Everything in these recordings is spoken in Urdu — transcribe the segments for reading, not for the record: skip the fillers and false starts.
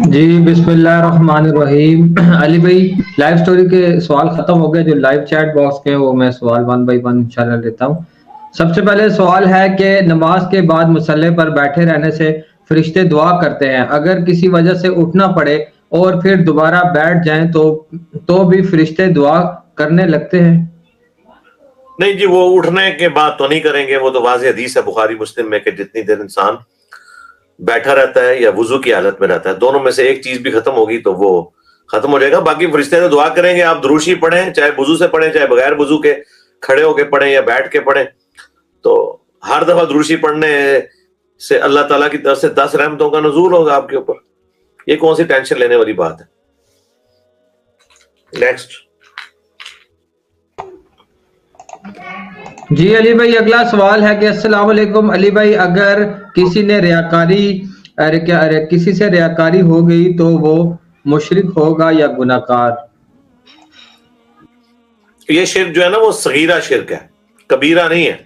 جی بسم اللہ الرحمن الرحیم۔ علی بھائی، لائیو سٹوری کے سوال ختم ہو گئے، جو لائیو چیٹ باکس کے ہیں وہ میں سوال ون بائی ون انشاءاللہ لیتا ہوں۔ سب سے پہلے سوال ہے کہ نماز کے بعد مصلی پر بیٹھے رہنے سے فرشتے دعا کرتے ہیں، اگر کسی وجہ سے اٹھنا پڑے اور پھر دوبارہ بیٹھ جائیں تو بھی فرشتے دعا کرنے لگتے ہیں؟ نہیں جی، وہ اٹھنے کے بعد تو نہیں کریں گے، وہ تو واضح حدیث ہے بخاری مسلم میں کہ جتنی دیر انسان بیٹھا رہتا ہے یا وضو کی حالت میں رہتا ہے، دونوں میں سے ایک چیز بھی ختم ہوگی تو وہ ختم ہو جائے گا۔ باقی فرشتے تو دعا کریں گے، آپ دروشی پڑھیں، چاہے وضو سے پڑھیں چاہے بغیر وضو کے، کھڑے ہو کے پڑھیں یا بیٹھ کے پڑھیں، تو ہر دفعہ دروشی پڑھنے سے اللہ تعالیٰ کی طرف سے 10 رحمتوں کا نزول ہوگا آپ کے اوپر۔ یہ کون سی ٹینشن لینے والی بات ہے؟ نیکسٹ۔ جی علی بھائی، اگلا سوال ہے کہ السلام علیکم علی بھائی، اگر کسی نے کسی سے ریاکاری ہو گئی تو وہ مشرک ہوگا یا گناہ گار؟ یہ شرک جو ہے نا وہ صغیرہ شرک ہے، کبیرہ نہیں ہے۔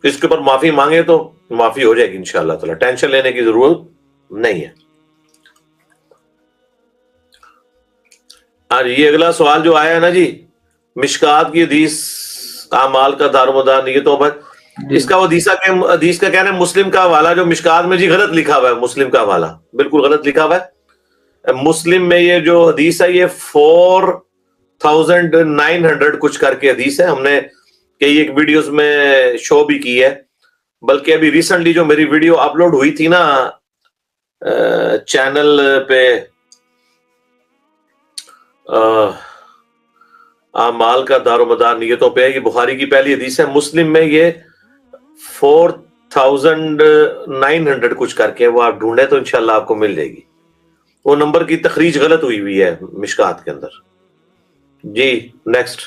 اس کے اوپر معافی مانگے تو معافی ہو جائے گی انشاءاللہ تعالی، ٹینشن لینے کی ضرورت نہیں ہے۔ یہ اگلا سوال جو آیا ہے نا جی، مشکات کی حدیث اعمال کا دار و مدار نہیں ہے تو اس کا وہ حدیث کا کہنا ہے مسلم کا حوالہ جو مشکات میں جی غلط لکھا ہوا ہے، مسلم کا حوالہ بالکل غلط لکھا ہوا ہے۔ مسلم میں یہ جو حدیث ہے یہ 4900 کچھ کر کے حدیث ہے، ہم نے کئی ایک ویڈیوز میں شو بھی کی ہے، بلکہ ابھی ریسنٹلی جو میری ویڈیو اپلوڈ ہوئی تھی نا چینل پہ اعمال کا دار و مدار نیتوں پہ، یہ بخاری کی پہلی حدیث ہے، مسلم میں یہ 4900 کچھ کر کے، وہ آپ ڈھونڈیں تو انشاءاللہ آپ کو مل جائے گی۔ وہ نمبر کی تخریج غلط ہوئی ہے مشکات کے اندر۔ جی نیکسٹ۔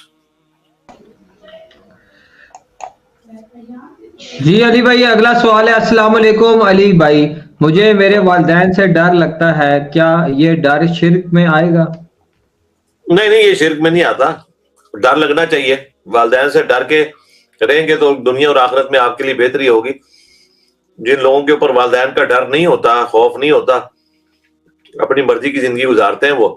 جی علی بھائی، اگلا سوال ہے السلام علیکم علی بھائی، مجھے میرے والدین سے ڈر لگتا ہے، کیا یہ ڈر شرک میں آئے گا؟ نہیں یہ شرک میں نہیں آتا، ڈر لگنا چاہیے، والدین سے ڈر کے رہیں گے تو دنیا اور آخرت میں آپ کے لیے بہتری ہوگی۔ جن لوگوں کے اوپر والدین کا ڈر نہیں ہوتا، خوف نہیں ہوتا، اپنی مرضی کی زندگی گزارتے ہیں، وہ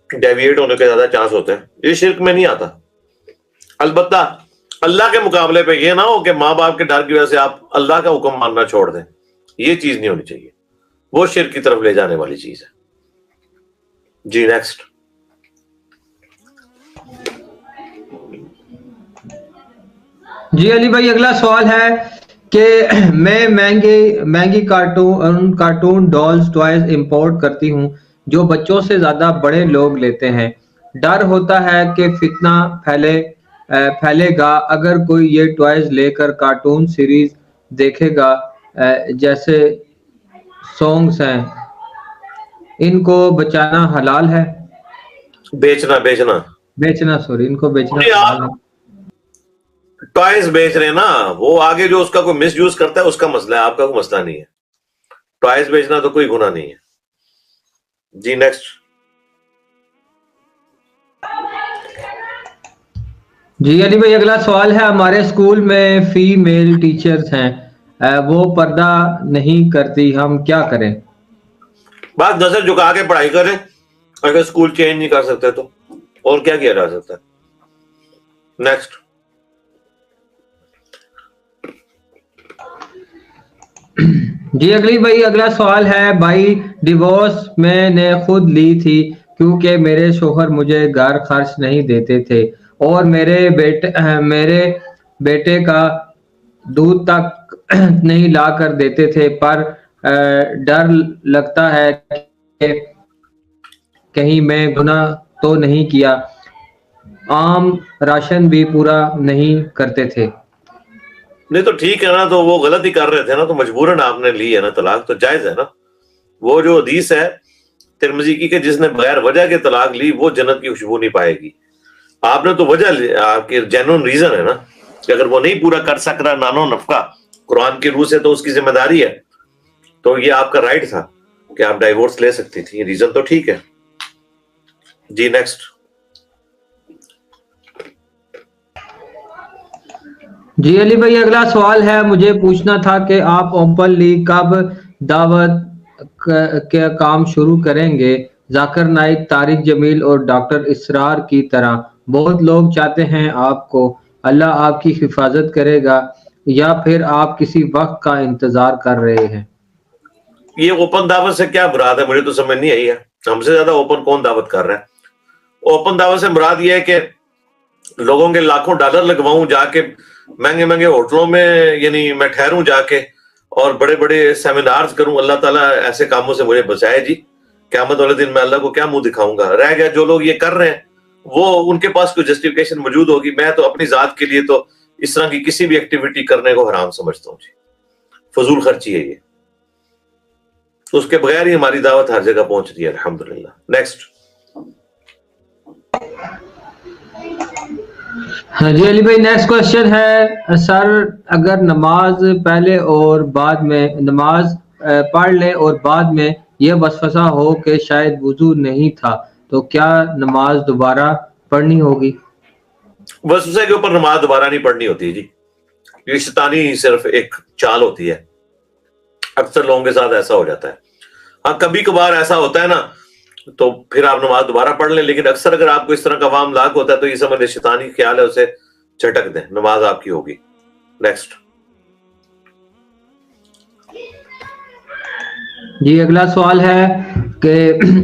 ڈیویٹ ہونے کے زیادہ چانس ہوتے ہیں۔ یہ شرک میں نہیں آتا، البتہ اللہ کے مقابلے پہ یہ نہ ہو کہ ماں باپ کے ڈر کی وجہ سے آپ اللہ کا حکم ماننا چھوڑ دیں، یہ چیز نہیں ہونی چاہیے، وہ شرک کی طرف لے جانے والی چیز ہے۔ جی نیکسٹ۔ جی علی بھائی، اگلا سوال ہے کہ میں مہنگی کارٹون ڈالز ٹوائز امپورٹ کرتی ہوں جو بچوں سے زیادہ بڑے لوگ لیتے ہیں، ڈر ہوتا ہے کہ فتنہ پھیلے گا اگر کوئی یہ ٹوائز لے کر کارٹون سیریز دیکھے گا، جیسے سانگز ہیں، ان کو بچانا حلال ہے؟ بیچنا سوری، ان کو بیچنا حلال ہے؟ ٹوائز بیچ رہے ہیں نا، وہ آگے جو اس کا کوئی مس یوز کرتا ہے اس کا مسئلہ ہے، آپ کا کوئی مسئلہ نہیں ہے۔ ٹوائز بیچنا تو کوئی گناہ نہیں ہے۔ جی نیکسٹ۔ جی علی بھائی، اگلا سوال ہے ہمارے اسکول میں فیمیل ٹیچرز ہیں، وہ پردہ نہیں کرتی، ہم کیا کریں؟ بات نظر جھکا کے پڑھائی کریں، اگر اسکول چینج نہیں کر سکتے تو اور کیا کیا جا سکتا ہے۔ نیکسٹ۔ جی اگلی بھائی، اگلا سوال ہے بھائی، ڈیورس میں نے خود لی تھی کیونکہ میرے شوہر مجھے گھر خرچ نہیں دیتے تھے اور میرے بیٹے کا دودھ تک نہیں لا کر دیتے تھے، پر ڈر لگتا ہے کہ کہیں میں گناہ تو نہیں کیا، عام راشن بھی پورا نہیں کرتے تھے۔ نہیں تو ٹھیک ہے نا، تو وہ غلط ہی کر رہے تھے نا، تو مجبوراً آپ نے لی ہے نا طلاق، تو جائز ہے نا۔ وہ جو حدیث ہے ترمذی کی کہ جس نے بغیر وجہ کے طلاق لی وہ جنت کی خوشبو نہیں پائے گی، آپ نے تو وجہ آپ کی جینون ریزن ہے نا، کہ اگر وہ نہیں پورا کر سک رہا نانو نفقہ قرآن کی روح سے تو اس کی ذمہ داری ہے، تو یہ آپ کا رائٹ تھا کہ آپ ڈائیورس لے سکتی تھی، ریزن تو ٹھیک ہے۔ جی نیکسٹ۔ جی علی بھائی، اگلا سوال ہے، مجھے پوچھنا تھا کہ آپ اوپنلی کب دعوت کے کام شروع کریں گے، ذاکر نائک، طارق جمیل اور ڈاکٹر اسرار کی طرح بہت لوگ چاہتے ہیں آپ کو، اللہ آپ کی حفاظت کرے گا، یا پھر آپ کسی وقت کا انتظار کر رہے ہیں؟ یہ اوپن دعوت سے کیا مراد ہے؟ مجھے تو سمجھ نہیں آئی ہے. ہم سے زیادہ اوپن کون دعوت کر رہا ہے؟ اوپن دعوت سے مراد یہ ہے کہ لوگوں کے لاکھوں ڈالر لگواؤں جا کے مہنگے مہنگے ہوٹلوں میں، یعنی میں ٹھہروں جا کے اور بڑے بڑے سیمینارز کروں. اللہ تعالیٰ ایسے کاموں سے مجھے بچائے جی. قیامت والے دن میں اللہ کو کیا منہ دکھاؤں گا؟ رہ گیا جو لوگ یہ کر رہے ہیں وہ ان کے پاس کوئی جسٹیفیکیشن موجود ہوگی. میں تو اپنی ذات کے لیے تو اس طرح کی کسی بھی ایکٹیویٹی کرنے کو حرام سمجھتا ہوں جی. فضول خرچی ہے یہ. تو اس کے بغیر ہی ہماری دعوت ہر جگہ پہنچ رہی ہے الحمدللہ. نیکسٹ. ہاں جی علی بھائی، نیکسٹ کوشچن ہے، سر اگر نماز پہلے اور بعد میں نماز پڑھ لیں اور بعد میں یہ وسوسہ ہو کہ شاید وضو نہیں تھا تو کیا نماز دوبارہ پڑھنی ہوگی؟ وسوسے کے اوپر نماز دوبارہ نہیں پڑھنی ہوتی جی. یہ شیطانی صرف ایک چال ہوتی ہے. اکثر لوگوں کے ساتھ ایسا ہو جاتا ہے. ہاں کبھی کبھار ایسا ہوتا ہے نا تو پھر آپ نماز دوبارہ پڑھ لیں، لیکن اکثر اگر آپ کو اس طرح کا عوام لاک ہوتا ہے تو یہ سمجھ لیں شیطانی خیال ہے، اسے چھٹک دیں، نماز آپ کی ہوگی. نیکسٹ. جی اگلا سوال ہے کہ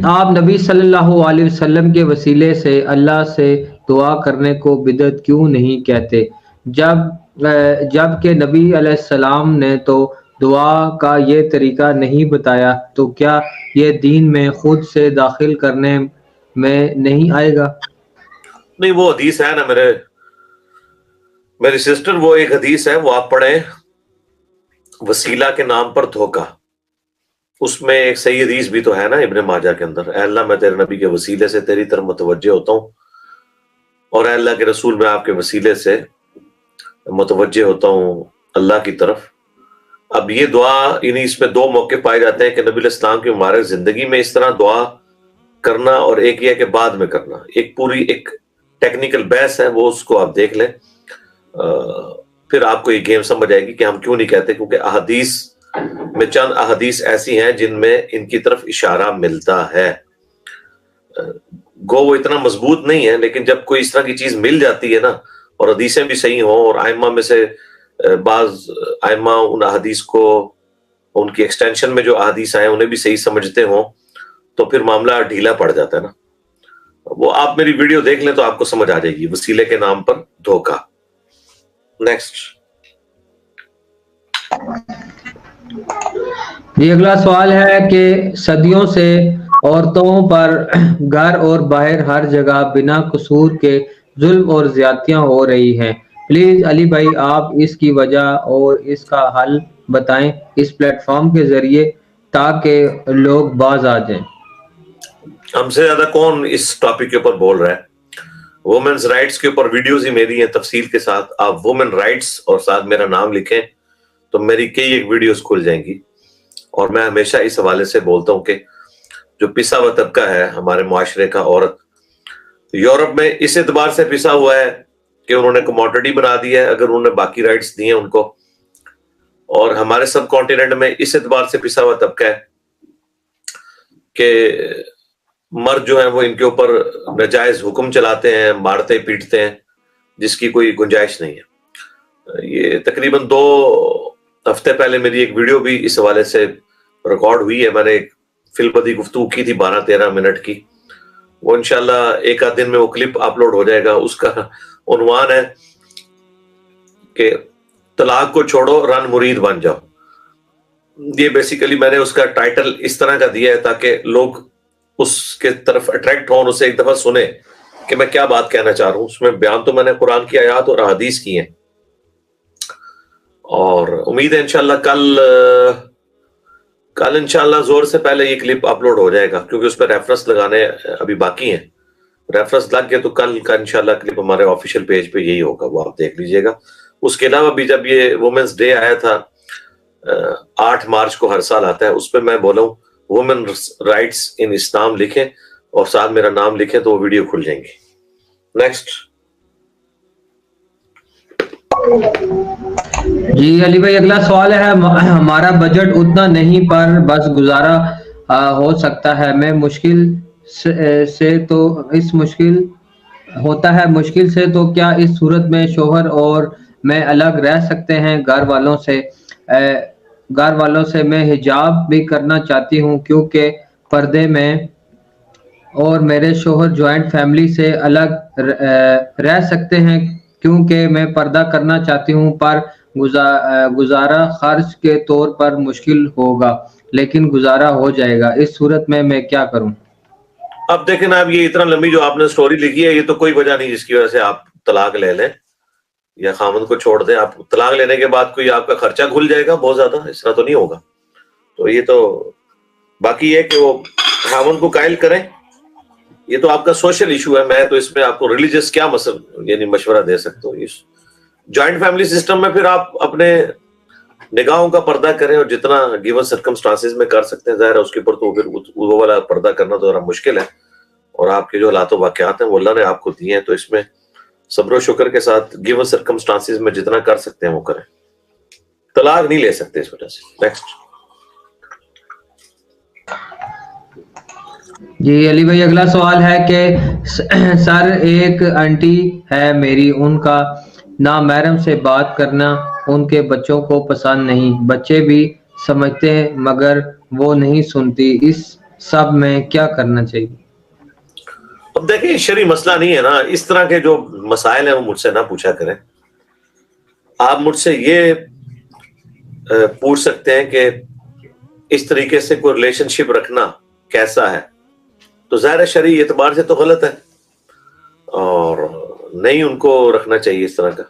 آپ نبی صلی اللہ علیہ وسلم کے وسیلے سے اللہ سے دعا کرنے کو بدعت کیوں نہیں کہتے، جب کہ نبی علیہ السلام نے تو دعا کا یہ طریقہ نہیں بتایا، تو کیا یہ دین میں خود سے داخل کرنے میں نہیں آئے گا؟ نہیں، وہ حدیث ہے نا میری سسٹر، وہ ایک حدیث ہے، وہ آپ پڑھیں، وسیلہ کے نام پر دھوکہ. اس میں ایک صحیح حدیث بھی تو ہے نا ابن ماجہ کے اندر، اے اللہ میں تیرے نبی کے وسیلے سے تیری طرف متوجہ ہوتا ہوں، اور اے اللہ کے رسول میں آپ کے وسیلے سے متوجہ ہوتا ہوں اللہ کی طرف. اب یہ دعا، یعنی اس میں دو موقع پائے جاتے ہیں کہ نبی علیہ السلام کی مبارک زندگی میں اس طرح دعا کرنا، اور ایک یہ کہ بعد میں کرنا. ایک پوری ایک ٹیکنیکل بحث ہے، وہ اس کو آپ دیکھ لیں، پھر آپ کو یہ گیم سمجھ آئے گی کہ ہم کیوں نہیں کہتے. کیونکہ احادیث میں چند احادیث ایسی ہیں جن میں ان کی طرف اشارہ ملتا ہے. گو وہ اتنا مضبوط نہیں ہے، لیکن جب کوئی اس طرح کی چیز مل جاتی ہے نا، اور حدیثیں بھی صحیح ہوں، اور ائمہ میں سے بعض ائمہ ان احادیث کو، ان کی ایکسٹینشن میں جو احادیث آئے انہیں بھی صحیح سمجھتے ہوں، تو پھر معاملہ ڈھیلا پڑ جاتا ہے نا. وہ آپ میری ویڈیو دیکھ لیں تو آپ کو سمجھ آ جائے گی، وسیلے کے نام پر دھوکہ. نیکسٹ. یہ اگلا سوال ہے کہ صدیوں سے عورتوں پر گھر اور باہر ہر جگہ بنا قصور کے ظلم اور زیادتیاں ہو رہی ہیں. پلیز علی بھائی آپ اس کی وجہ اور اس کا حل بتائیں اس پلیٹ فارم کے ذریعے، تاکہ لوگ باز آ جائیں. ہم سے زیادہ کون اس ٹاپک کے اوپر بول رہا ہے؟ وومنز رائٹس کے اوپر ویڈیوز ہی میری ہیں تفصیل کے ساتھ. آپ وومن رائٹس اور ساتھ میرا نام لکھیں تو میری کئی ایک ویڈیوز کھل جائیں گی. اور میں ہمیشہ اس حوالے سے بولتا ہوں کہ جو پسا ہوا طبقہ ہے ہمارے معاشرے کا، عورت، یورپ میں اس اعتبار سے پسا ہوا ہے کہ انہوں نے کموڈٹی بنا دی ہے اگر انہوں نے باقی رائٹس دی ہیں ان کو. اور ہمارے سب کانٹیننٹ میں اس اعتبار سے پسا ہوا طبقہ ہے کہ مرد جو ہیں وہ ان کے اوپر ناجائز حکم چلاتے ہیں، مارتے پیٹتے ہیں، جس کی کوئی گنجائش نہیں ہے. یہ تقریباً 2 ہفتے پہلے میری ایک ویڈیو بھی اس حوالے سے ریکارڈ ہوئی ہے. میں نے ایک فی البدی گفتگو کی تھی 12-13 منٹ کی. وہ انشاءاللہ ایک آدھ دن میں وہ کلپ اپلوڈ ہو جائے گا. اس کا عنوان ہے کہ طلاق کو چھوڑو، رن مرید بن جاؤ. یہ بیسیکلی میں نے اس کا ٹائٹل اس طرح کا دیا ہے تاکہ لوگ اس کے طرف اٹریکٹ ہوں، اسے ایک دفعہ سنیں کہ میں کیا بات کہنا چاہ رہا ہوں. اس میں بیان تو میں نے قرآن کی آیات اور احادیث کی ہیں، اور امید ہے انشاءاللہ کل انشاءاللہ زور سے پہلے یہ کلپ اپلوڈ ہو جائے گا، کیونکہ اس پہ ریفرنس لگانے ابھی باقی ہیں. ریفرنس لگ گئے تو کل کا انشاءاللہ کلپ ہمارے آفیشیل پیج پہ یہی ہوگا، وہ آپ دیکھ لیجئے گا. اس کے علاوہ بھی جب یہ وومنز ڈے آیا تھا 8 مارچ کو ہر سال آتا ہے، اس پہ میں بولا ہوں وومن رائٹس ان اسلام لکھیں اور ساتھ میرا نام لکھیں تو وہ ویڈیو کھل جائیں گی. نیکسٹ. جی علی بھائی اگلا سوال ہے، ہمارا بجٹ اتنا نہیں پر بس گزارا ہو سکتا ہے، میں مشکل سے تو اس مشکل ہوتا ہے مشکل سے، تو کیا اس صورت میں شوہر اور میں الگ رہ سکتے ہیں گھر والوں سے میں حجاب بھی کرنا چاہتی ہوں کیونکہ پردے میں، اور میرے شوہر جوائنٹ فیملی سے الگ رہ سکتے ہیں کیونکہ میں پردہ کرنا چاہتی ہوں، پر گزارا خرچ کے طور پر مشکل ہوگا لیکن گزارا ہو جائے گا، اس صورت میں کیا کروں؟ اب دیکھیں نا، اب یہ اتنا لمبی جو آپ نے سٹوری لکھی ہے، یہ تو کوئی وجہ نہیں جس کی وجہ سے آپ طلاق لے لیں یا خامند کو چھوڑ دیں. آپ طلاق لینے کے بعد کوئی آپ کا خرچہ کھل جائے گا بہت زیادہ؟ اس طرح تو نہیں ہوگا. تو یہ تو باقی ہے کہ وہ خامند کو قائل کریں. یہ تو آپ کا سوشل ایشو ہے، میں تو اس میں آپ کو ریلیجس کیا یعنی مشورہ دے سکتا ہوں. جوائنٹ فیملی سسٹم میں پھر آپ اپنے نگاہوں کا پردہ کریں اور جتنا گیون سرکمسٹانسز میں کر سکتے ہیں. ظاہر ہے اس کے اوپر تو پھر وہ والا پردہ کرنا تو ذرا مشکل ہے، اور آپ کے جو حالات و واقعات ہیں وہ اللہ نے آپ کو دیے ہیں، تو اس میں صبر و شکر کے ساتھ گیون سرکمسٹانسز میں جتنا کر سکتے ہیں وہ کریں. طلاق نہیں لے سکتے اس وجہ سے. نیکسٹ. جی علی بھائی اگلا سوال ہے کہ سر ایک آنٹی ہے میری، ان کا نامحرم سے بات کرنا ان کے بچوں کو پسند نہیں، بچے بھی سمجھتے ہیں مگر وہ نہیں سنتی، اس سب میں کیا کرنا چاہیے؟ اب دیکھیں شرعی مسئلہ نہیں ہے نا، اس طرح کے جو مسائل ہیں وہ مجھ سے نہ پوچھا کریں. آپ مجھ سے یہ پوچھ سکتے ہیں کہ اس طریقے سے کوئی ریلیشن شپ رکھنا کیسا ہے، تو ظاہر شرعی اعتبار سے تو غلط ہے اور نہیں ان کو رکھنا چاہیے اس طرح کا.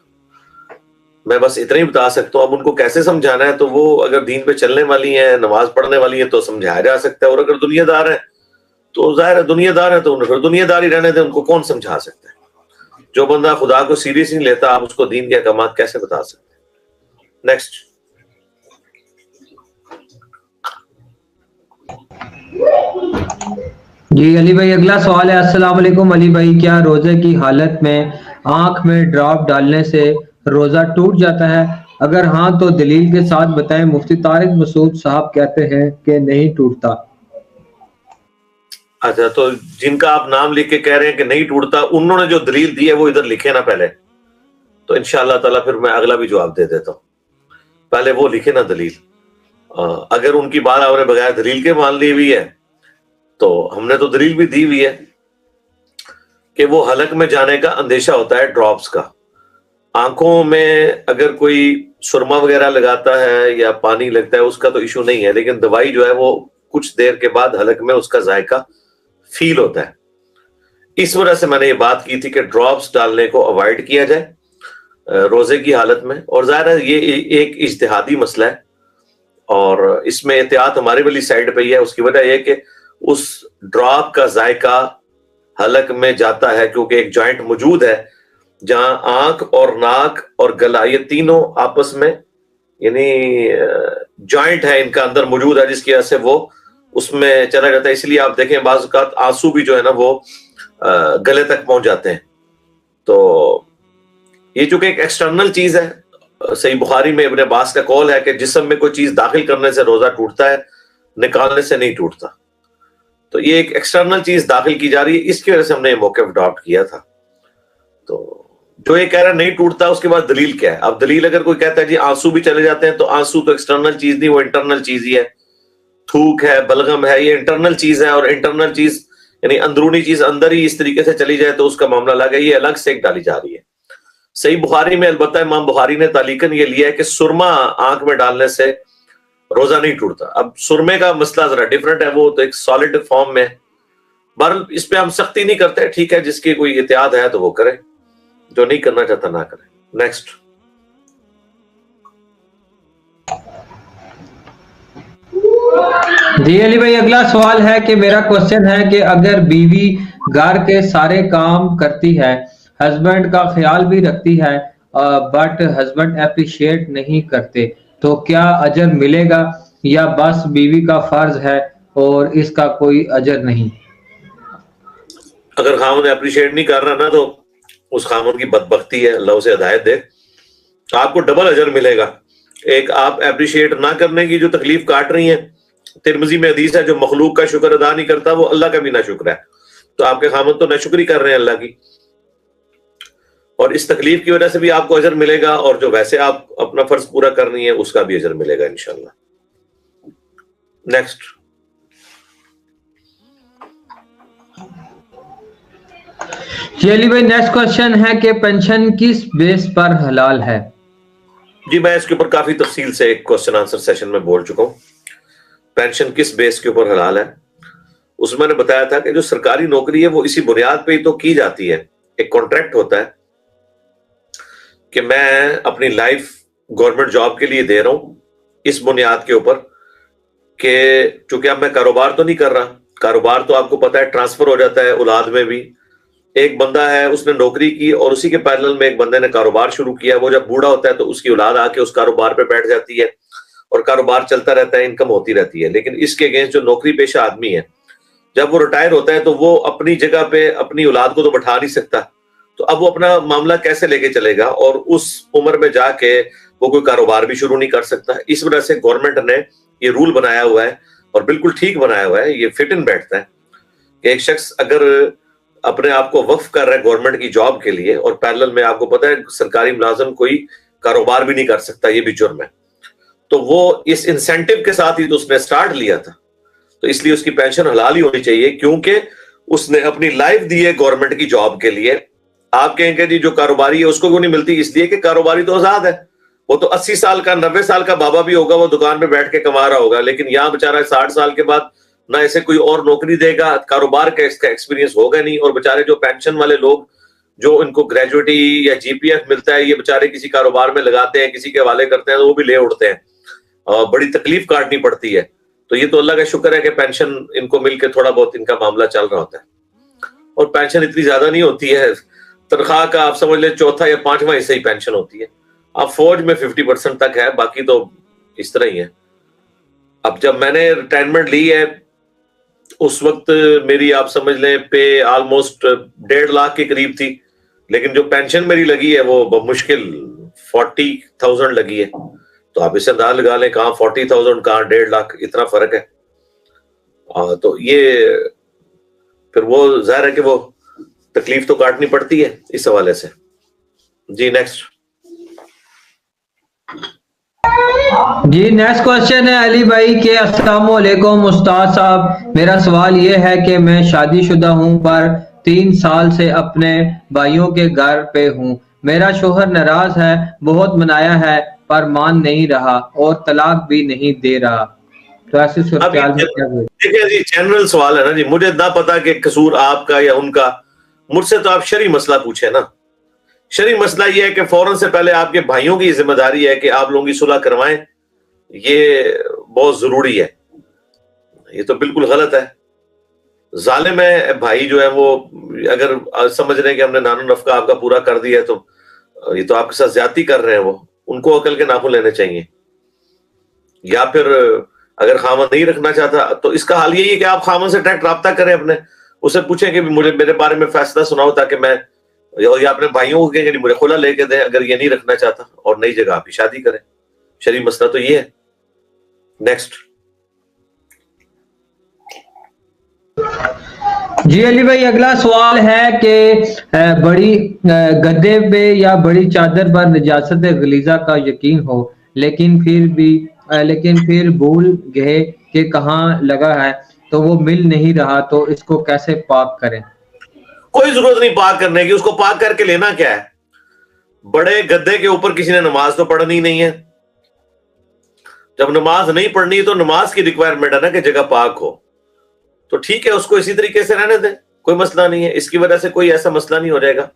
میں بس اتنا ہی بتا سکتا ہوں. اب ان کو کیسے سمجھانا ہے، تو وہ اگر دین پہ چلنے والی ہیں، نماز پڑھنے والی ہیں تو سمجھایا جا سکتا ہے، اور اگر دنیا دار ہیں تو ظاہر ہے دنیا دار ہے تو انہیں پھر دنیا داری رہنے دیں. ان کو کون سمجھا سکتا ہے؟ جو بندہ خدا کو سیریس نہیں لیتا آپ اس کو دین کے احکامات کیسے بتا سکتے ہیں؟ نیکسٹ. جی علی بھائی اگلا سوال ہے، السلام علیکم علی بھائی، کیا روزے کی حالت میں آنکھ میں ڈراپ ڈالنے سے روزہ ٹوٹ جاتا ہے؟ اگر ہاں تو دلیل کے ساتھ بتائیں. مفتی طارق مسعود صاحب کہتے ہیں کہ نہیں ٹوٹتا. اچھا، تو جن کا آپ نام لکھ کے کہہ رہے ہیں کہ نہیں ٹوٹتا، انہوں نے جو دلیل دی ہے وہ ادھر لکھے نا پہلے، تو انشاءاللہ تعالیٰ پھر میں اگلا بھی جواب دے دیتا ہوں. پہلے وہ لکھے نا دلیل. اگر ان کی بات آپ نے بغیر دلیل کے مان لی ہوئی ہے تو ہم نے تو دلیل بھی دی ہوئی ہے کہ وہ حلق میں جانے کا اندیشہ ہوتا ہے ڈراپس کا. آنکھوں میں اگر کوئی سرما وغیرہ لگاتا ہے یا پانی لگتا ہے اس کا تو ایشو نہیں ہے، لیکن دوائی جو ہے وہ کچھ دیر کے بعد حلق میں اس کا ذائقہ فیل ہوتا ہے. اس وجہ سے میں نے یہ بات کی تھی کہ ڈراپس ڈالنے کو اوائڈ کیا جائے روزے کی حالت میں. اور ظاہر ہے یہ ایک اجتہادی مسئلہ ہے اور اس میں احتیاط ہماری والی سائڈ پہ ہی ہے. اس کی وجہ یہ کہ اس ڈراپ کا ذائقہ حلق میں جاتا ہے کیونکہ ایک جوائنٹ موجود ہے جہاں آنکھ اور ناک اور گلا یہ تینوں آپس میں یعنی جوائنٹ ہے ان کا اندر موجود ہے، جس کی وجہ سے وہ اس میں چلا جاتا ہے. اس لیے آپ دیکھیں بعض اوقات آنسو بھی جو ہے نا وہ گلے تک پہنچ جاتے ہیں. تو یہ چونکہ ایک ایکسٹرنل چیز ہے، صحیح بخاری میں ابن عباس کا قول ہے کہ جسم میں کوئی چیز داخل کرنے سے روزہ ٹوٹتا ہے، نکالنے سے نہیں ٹوٹتا. تو یہ ایک ایکسٹرنل چیز داخل کی جا رہی ہے، اس کی وجہ سے ہم نے یہ موقف اڈاپٹ کیا تھا. تو جو یہ کہہ رہا ہے نہیں ٹوٹتا اس کے بعد دلیل کیا ہے؟ اب دلیل اگر کوئی کہتا ہے جی آنسو بھی چلے جاتے ہیں، تو آنسو تو ایکسٹرنل چیز نہیں، وہ انٹرنل چیز ہی ہے. تھوک ہے، بلغم ہے، یہ انٹرنل چیز ہے، اور انٹرنل چیز یعنی اندرونی چیز اندر ہی اس طریقے سے چلی جائے تو اس کا معاملہ الگ ہے. یہ الگ سے ایک ڈالی جا رہی ہے. صحیح بخاری میں البتہ امام بخاری نے تعلیقاً یہ لیا ہے کہ سرما آنکھ میں ڈالنے سے روزہ نہیں ٹوٹتا. اب سرمے کا مسئلہ ذرا ڈیفرنٹ ہے، وہ تو ایک سالڈ فارم میں. بہرحال اس پہ ہم سختی نہیں کرتے، ٹھیک ہے، جس کی کوئی احتیاط ہے تو وہ کرے، جو نہیں کرنا چاہتا نہ کرے. نیکسٹ. جی علی بھائی اگلا سوال ہے کہ میرا کوشچن ہے کہ اگر بیوی گھر کے سارے کام کرتی ہے، ہسبینڈ کا خیال بھی رکھتی ہے، بٹ ہسبینڈ اپریشیٹ نہیں کرتے، تو کیا اجر ملے گا یا بس بیوی کا فرض ہے اور اس کا کوئی اجر نہیں؟ اگر خامد اپریشیٹ نہیں کر رہا نا تو اس خامد کی بدبختی ہے، اللہ اسے ہدایت دے. آپ کو ڈبل اجر ملے گا. ایک آپ اپریشیٹ نہ کرنے کی جو تکلیف کاٹ رہی ہیں, ترمذی میں حدیث ہے جو مخلوق کا شکر ادا نہیں کرتا وہ اللہ کا بھی نہ شکر ہے, تو آپ کے خامد تو نہ شکری کر رہے ہیں اللہ کی, اور اس تکلیف کی وجہ سے بھی آپ کو اجر ملے گا, اور جو ویسے آپ اپنا فرض پورا کرنی ہے اس کا بھی اجر ملے گا انشاءاللہ. نیکسٹ. جی علی بھائی نیکسٹ کوشچن ہے کہ پینشن کس بیس پر حلال ہے؟ جی میں اس کے اوپر کافی تفصیل سے ایک کوشچن آنسر سیشن میں بول چکا ہوں. پینشن کس بیس کے اوپر حلال ہے, اس میں نے بتایا تھا کہ جو سرکاری نوکری ہے وہ اسی بنیاد پہ ہی تو کی جاتی ہے, ایک کانٹریکٹ ہوتا ہے کہ میں اپنی لائف گورنمنٹ جاب کے لیے دے رہا ہوں اس بنیاد کے اوپر کہ چونکہ اب میں کاروبار تو نہیں کر رہا, کاروبار تو آپ کو پتا ہے ٹرانسفر ہو جاتا ہے اولاد میں بھی. ایک بندہ ہے اس نے نوکری کی اور اسی کے پیرلل میں ایک بندے نے کاروبار شروع کیا, وہ جب بوڑھا ہوتا ہے تو اس کی اولاد آ کے اس کاروبار پہ بیٹھ جاتی ہے اور کاروبار چلتا رہتا ہے, انکم ہوتی رہتی ہے. لیکن اس کے اگینسٹ جو نوکری پیشہ آدمی ہے جب وہ ریٹائر ہوتا ہے تو وہ اپنی جگہ پہ اپنی اولاد کو تو بٹھا نہیں سکتا, تو اب وہ اپنا معاملہ کیسے لے کے چلے گا, اور اس عمر میں جا کے وہ کوئی کاروبار بھی شروع نہیں کر سکتا. اس وجہ سے گورنمنٹ نے یہ رول بنایا ہوا ہے اور بالکل ٹھیک بنایا ہوا ہے, یہ فٹ ان بیٹھتا ہے کہ ایک شخص اگر اپنے آپ کو وقف کر رہا ہے گورنمنٹ کی جاب کے لیے اور پیرلل میں آپ کو پتا ہے سرکاری ملازم کوئی کاروبار بھی نہیں کر سکتا, یہ بھی جرم ہے, تو وہ اس انسینٹیو کے ساتھ ہی تو اس نے سٹارٹ لیا تھا, تو اس لیے اس کی پینشن حلال ہی ہونی چاہیے کیونکہ اس نے اپنی لائف دی ہے گورنمنٹ کی جاب کے لیے. آپ کہیں کہ جی جو کاروباری ہے اس کو کیوں نہیں ملتی, اس لیے کہ کاروباری تو آزاد ہے, وہ تو 80 سال کا 90 سال کا بابا بھی ہوگا, وہ دکان پہ بیٹھ کے کما رہا ہوگا, لیکن یہاں بےچارا 60 سال کے بعد نہ اسے کوئی اور نوکری دے گا, کاروبار کا اس کا ایکسپیرینس ہوگا نہیں, اور بےچارے جو پینشن والے لوگ جو ان کو گریجویٹی یا جی پی ایف ملتا ہے یہ بےچارے کسی کاروبار میں لگاتے ہیں, کسی کے حوالے کرتے ہیں تو وہ بھی لے اڑتے ہیں, بڑی تکلیف کاٹنی پڑتی ہے. تو یہ تو اللہ کا شکر ہے کہ پینشن ان کو مل کے تھوڑا بہت ان کا معاملہ چل رہا ہوتا ہے, اور پینشن اتنی زیادہ نہیں ہوتی ہے, تنخواہ کا آپ سمجھ لیں چوتھا یا پانچواں حصہ ہی پینشن ہوتی ہے. اب فوج میں 50% تک ہے, باقی تو اس طرح ہی ہے. اب جب میں نے ریٹائرمنٹ لی ہے اس وقت میری آپ سمجھ لیں پے آلموسٹ 1.5 لاکھ کے قریب تھی, لیکن جو پینشن میری لگی ہے وہ بمشکل 40,000 لگی ہے, تو آپ اسے انداز لگا لیں کہاں 40,000 کہاں 1.5 لاکھ, اتنا فرق ہے. تو یہ پھر وہ ظاہر ہے کہ وہ تکلیف تو کاٹنی پڑتی ہے اس حوالے سے. جی نیکسٹ. جی نیکسٹ کوشچن ہے علی بھائی کہ السلام علیکم استاد صاحب, میرا سوال یہ ہے کہ میں شادی شدہ ہوں پر 3 سال سے اپنے بھائیوں کے گھر پہ ہوں, میرا شوہر ناراض ہے, بہت منایا ہے پر مان نہیں رہا اور طلاق بھی نہیں دے رہا, تو ایسے صورتحال میں کیا کریں؟ دیکھیں جی جنرل سوال ہے نا جی, مجھے نہ پتا کہ قصور آپ کا یا ان کا, مجھ سے تو آپ شرعی مسئلہ پوچھیں نا. شرعی مسئلہ یہ ہے کہ فوراً سے پہلے آپ کے بھائیوں کی ذمہ داری ہے کہ آپ لوگوں کی صلح کروائیں, یہ بہت ضروری ہے, یہ تو بالکل غلط ہے. ظالم ہے بھائی جو ہے وہ اگر سمجھ رہے ہیں کہ ہم نے نان و نفقہ آپ کا پورا کر دیا ہے تو یہ تو آپ کے ساتھ زیادتی کر رہے ہیں, وہ ان کو عقل کے ناخن لینے چاہیے. یا پھر اگر خامن نہیں رکھنا چاہتا تو اس کا حال یہی ہے کہ آپ خامن سے ڈائریکٹ رابطہ کریں, اپنے اسے پوچھیں کہ مجھے میرے بارے میں فیصلہ سناؤ تاکہ میں, یا اپنے بھائیوں کو کہیں کہ مجھے خلا لے کے دیں اگر یہ نہیں رکھنا چاہتا, اور نئی جگہ آپ کی شادی کریں. شرعی مسئلہ تو یہ ہے. نیکسٹ. جی علی بھائی اگلا سوال ہے کہ بڑی گدے پہ یا بڑی چادر پر نجاست غلیظہ کا یقین ہو لیکن پھر بھول گئے کہ کہاں لگا ہے تو وہ مل نہیں رہا, تو اس کو کیسے پاک کریں؟ کوئی ضرورت نہیں پاک کرنے کی, اس کو پاک کر کے لینا کیا ہے. بڑے گدے کے اوپر کسی نے نماز تو پڑھنی نہیں ہے, جب نماز نہیں پڑھنی تو نماز کی ریکوائرمنٹ ہے نا کہ جگہ پاک ہو, تو ٹھیک ہے اس کو اسی طریقے سے رہنے دیں, کوئی مسئلہ نہیں ہے, اس کی وجہ سے کوئی ایسا مسئلہ نہیں ہو جائے گا.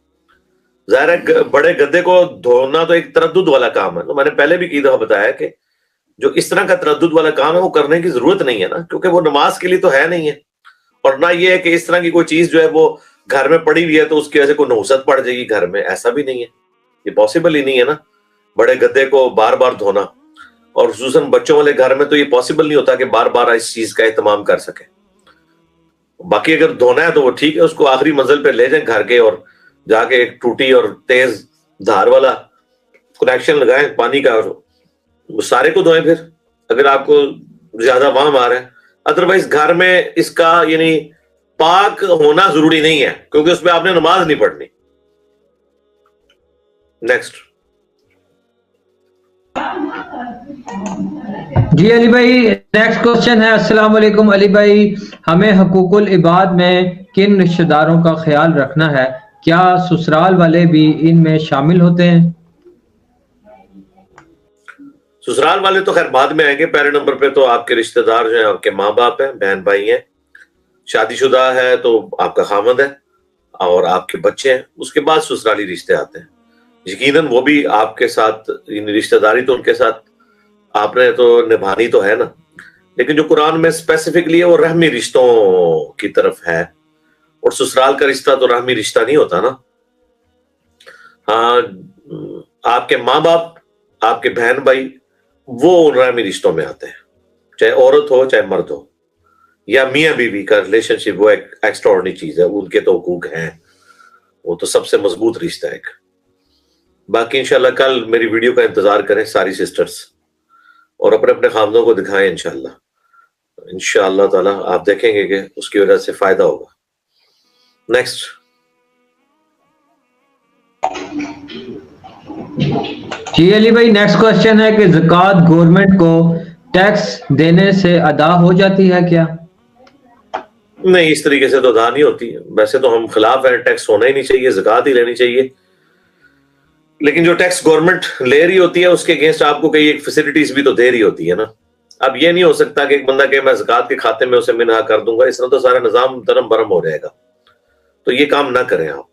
ظاہر ہے بڑے گدے کو دھونا تو ایک تردد والا کام ہے, تو میں نے پہلے بھی کئی دفعہ بتایا کہ جو اس طرح کا تردد والا کام ہے وہ کرنے کی ضرورت نہیں ہے نا, کیونکہ وہ نماز کے لیے تو ہے نہیں ہے, اور نہ یہ ہے کہ اس طرح کی کوئی چیز جو ہے وہ گھر میں پڑی ہوئی ہے تو اس کی وجہ سے کوئی نحوست پڑ جائے گی گھر میں, ایسا بھی نہیں ہے, یہ پاسبل ہی نہیں ہے نا بڑے گدے کو بار بار دھونا, اور خصوصاً بچوں والے گھر میں تو یہ پاسبل نہیں ہوتا کہ بار بار اس چیز کا اہتمام کر سکے. باقی اگر دھونا ہے تو وہ ٹھیک ہے, اس کو آخری منزل پہ لے جائیں گھر کے, اور جا کے ایک ٹوٹی اور تیز دھار والا کنیکشن لگائیں پانی کا اور سارے کو دھوئیں پھر اگر آپ کو زیادہ وہاں آ رہا ہے. ادروائز گھر میں اس کا یعنی پاک ہونا ضروری نہیں ہے کیونکہ اس میں آپ نے نماز نہیں پڑھنی. نیکسٹ. جی علی بھائی نیکسٹ کوشچن ہے. السلام علیکم علی بھائی، ہمیں حقوق العباد میں کن رشتہ داروں کا خیال رکھنا ہے؟ کیا سسرال والے بھی ان میں شامل ہوتے ہیں؟ سسرال والے تو خیر بعد میں آئیں گے. پہلے نمبر پہ تو آپ کے رشتہ دار جو ہیں آپ کے ماں باپ ہیں، بہن بھائی ہیں. شادی شدہ ہے تو آپ کا خاوند ہے اور آپ کے بچے ہیں. اس کے بعد سسرالی رشتے آتے ہیں. یقیناً وہ بھی آپ کے ساتھ رشتہ داری تو ان کے ساتھ آپ نے تو نبھانی تو ہے نا، لیکن جو قرآن میں اسپیسیفکلی ہے وہ رحمی رشتوں کی طرف ہے. اور سسرال کا رشتہ تو رحمی رشتہ نہیں ہوتا نا. ہاں آپ کے ماں باپ، آپ کے بہن بھائی وہ ان رحمی رشتوں میں آتے ہیں، چاہے عورت ہو چاہے مرد ہو، یا میاں بیوی کا ریلیشن شپ وہ ایک ایکسٹراڈنری چیز ہے. ان کے تو حقوق ہیں، وہ تو سب سے مضبوط رشتہ ہے ایک. باقی انشاءاللہ کل میری ویڈیو کا انتظار کریں ساری سسٹرز اور اپنے اپنے خامدوں کو دکھائیں. انشاءاللہ تعالیٰ آپ دیکھیں گے کہ اس کی وجہ سے فائدہ ہوگا. نیکسٹ. جی علی بھائی نیکسٹ کوشچن ہے کہ زکوٰۃ گورنمنٹ کو ٹیکس دینے سے ادا ہو جاتی ہے کیا؟ نہیں، اس طریقے سے تو ادا نہیں ہوتی. ویسے تو ہم خلاف ہیں، ٹیکس ہونا ہی نہیں چاہیے، زکوٰۃ ہی لینی چاہیے. لیکن جو ٹیکس گورنمنٹ لے رہی ہوتی ہے اس کے اگینسٹ آپ کو کئی ایک فیسلٹیز بھی تو دے رہی ہوتی ہے نا. اب یہ نہیں ہو سکتا کہ ایک بندہ کہ میں زکوٰۃ کے کھاتے میں اسے منہا کر دوں گا، اس طرح تو سارا نظام درم برم ہو جائے گا. تو یہ کام نہ کریں آپ.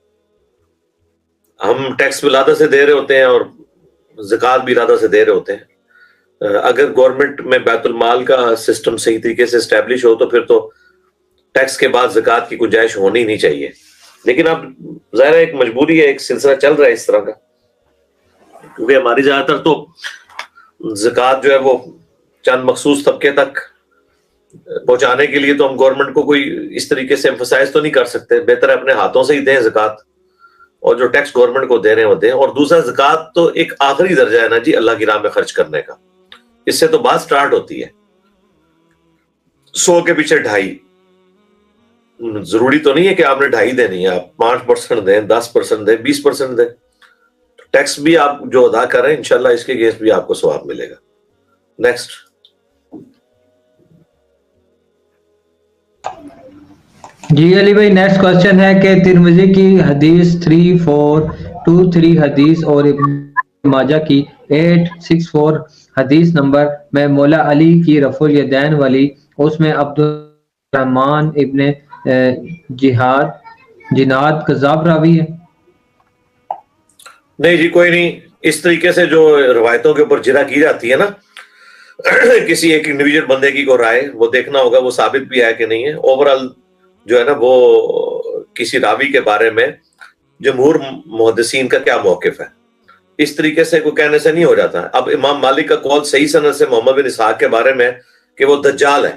ہم ٹیکس بھی ارادہ سے دے رہے ہوتے ہیں اور زکوٰۃ بھی ارادہ سے دے رہے ہوتے ہیں. اگر گورنمنٹ میں بیت المال کا سسٹم صحیح طریقے سے اسٹیبلش ہو تو پھر تو ٹیکس کے بعد زکوٰۃ کی گنجائش ہونی نہیں چاہیے. لیکن اب ظاہر ہے ایک مجبوری ہے، ایک سلسلہ چل رہا ہے اس طرح کا، کیونکہ ہماری زیادہ تر تو زکوٰۃ جو ہے وہ چند مخصوص طبقے تک پہنچانے کے لیے تو ہم گورنمنٹ کو کوئی اس طریقے سے ایمفسائز تو نہیں کر سکتے. بہتر ہے اپنے ہاتھوں سے ہی دیں زکوٰۃ، اور جو ٹیکس گورنمنٹ کو دے رہے ہوتے ہیں. اور دوسرا زکوٰۃ تو ایک آخری درجہ ہے نا جی اللہ کی راہ میں خرچ کرنے کا. اس سے تو بات سٹارٹ ہوتی ہے. 100 کے پیچھے 2.5. ضروری تو نہیں ہے کہ آپ نے 2.5 دینی ہے، آپ 5% دیں، 10% دیں، 20% دیں. ٹیکس بھی آپ جو ادا کر رہے ہیں انشاءاللہ اس کے گیس بھی آپ کو ثواب ملے گا. نیکسٹ. جی علی بھائی نیکسٹ کوشچن ہے کہ ترمذی کی حدیث 3423 حدیث اور ابن ماجہ کی 864 حدیث نمبر میں مولا علی کی رفع الیدین والی، اس میں عبد الرحمن ابن جناد کذاب راوی ہے؟ نہیں جی کوئی نہیں. اس طریقے سے جو روایتوں کے اوپر جرح کی جاتی ہے نا، کسی ایک انڈیویجول بندے کی کو رائے وہ دیکھنا ہوگا وہ ثابت بھی ہے کہ نہیں ہے. اوورال جو ہے نا وہ کسی راوی کے بارے میں جمہور محدثین کا کیا موقف ہے، اس طریقے سے کوئی کہنے سے نہیں ہو جاتا. اب امام مالک کا قول صحیح سند سے محمد بن اسحاق کے بارے میں کہ وہ دجال ہے،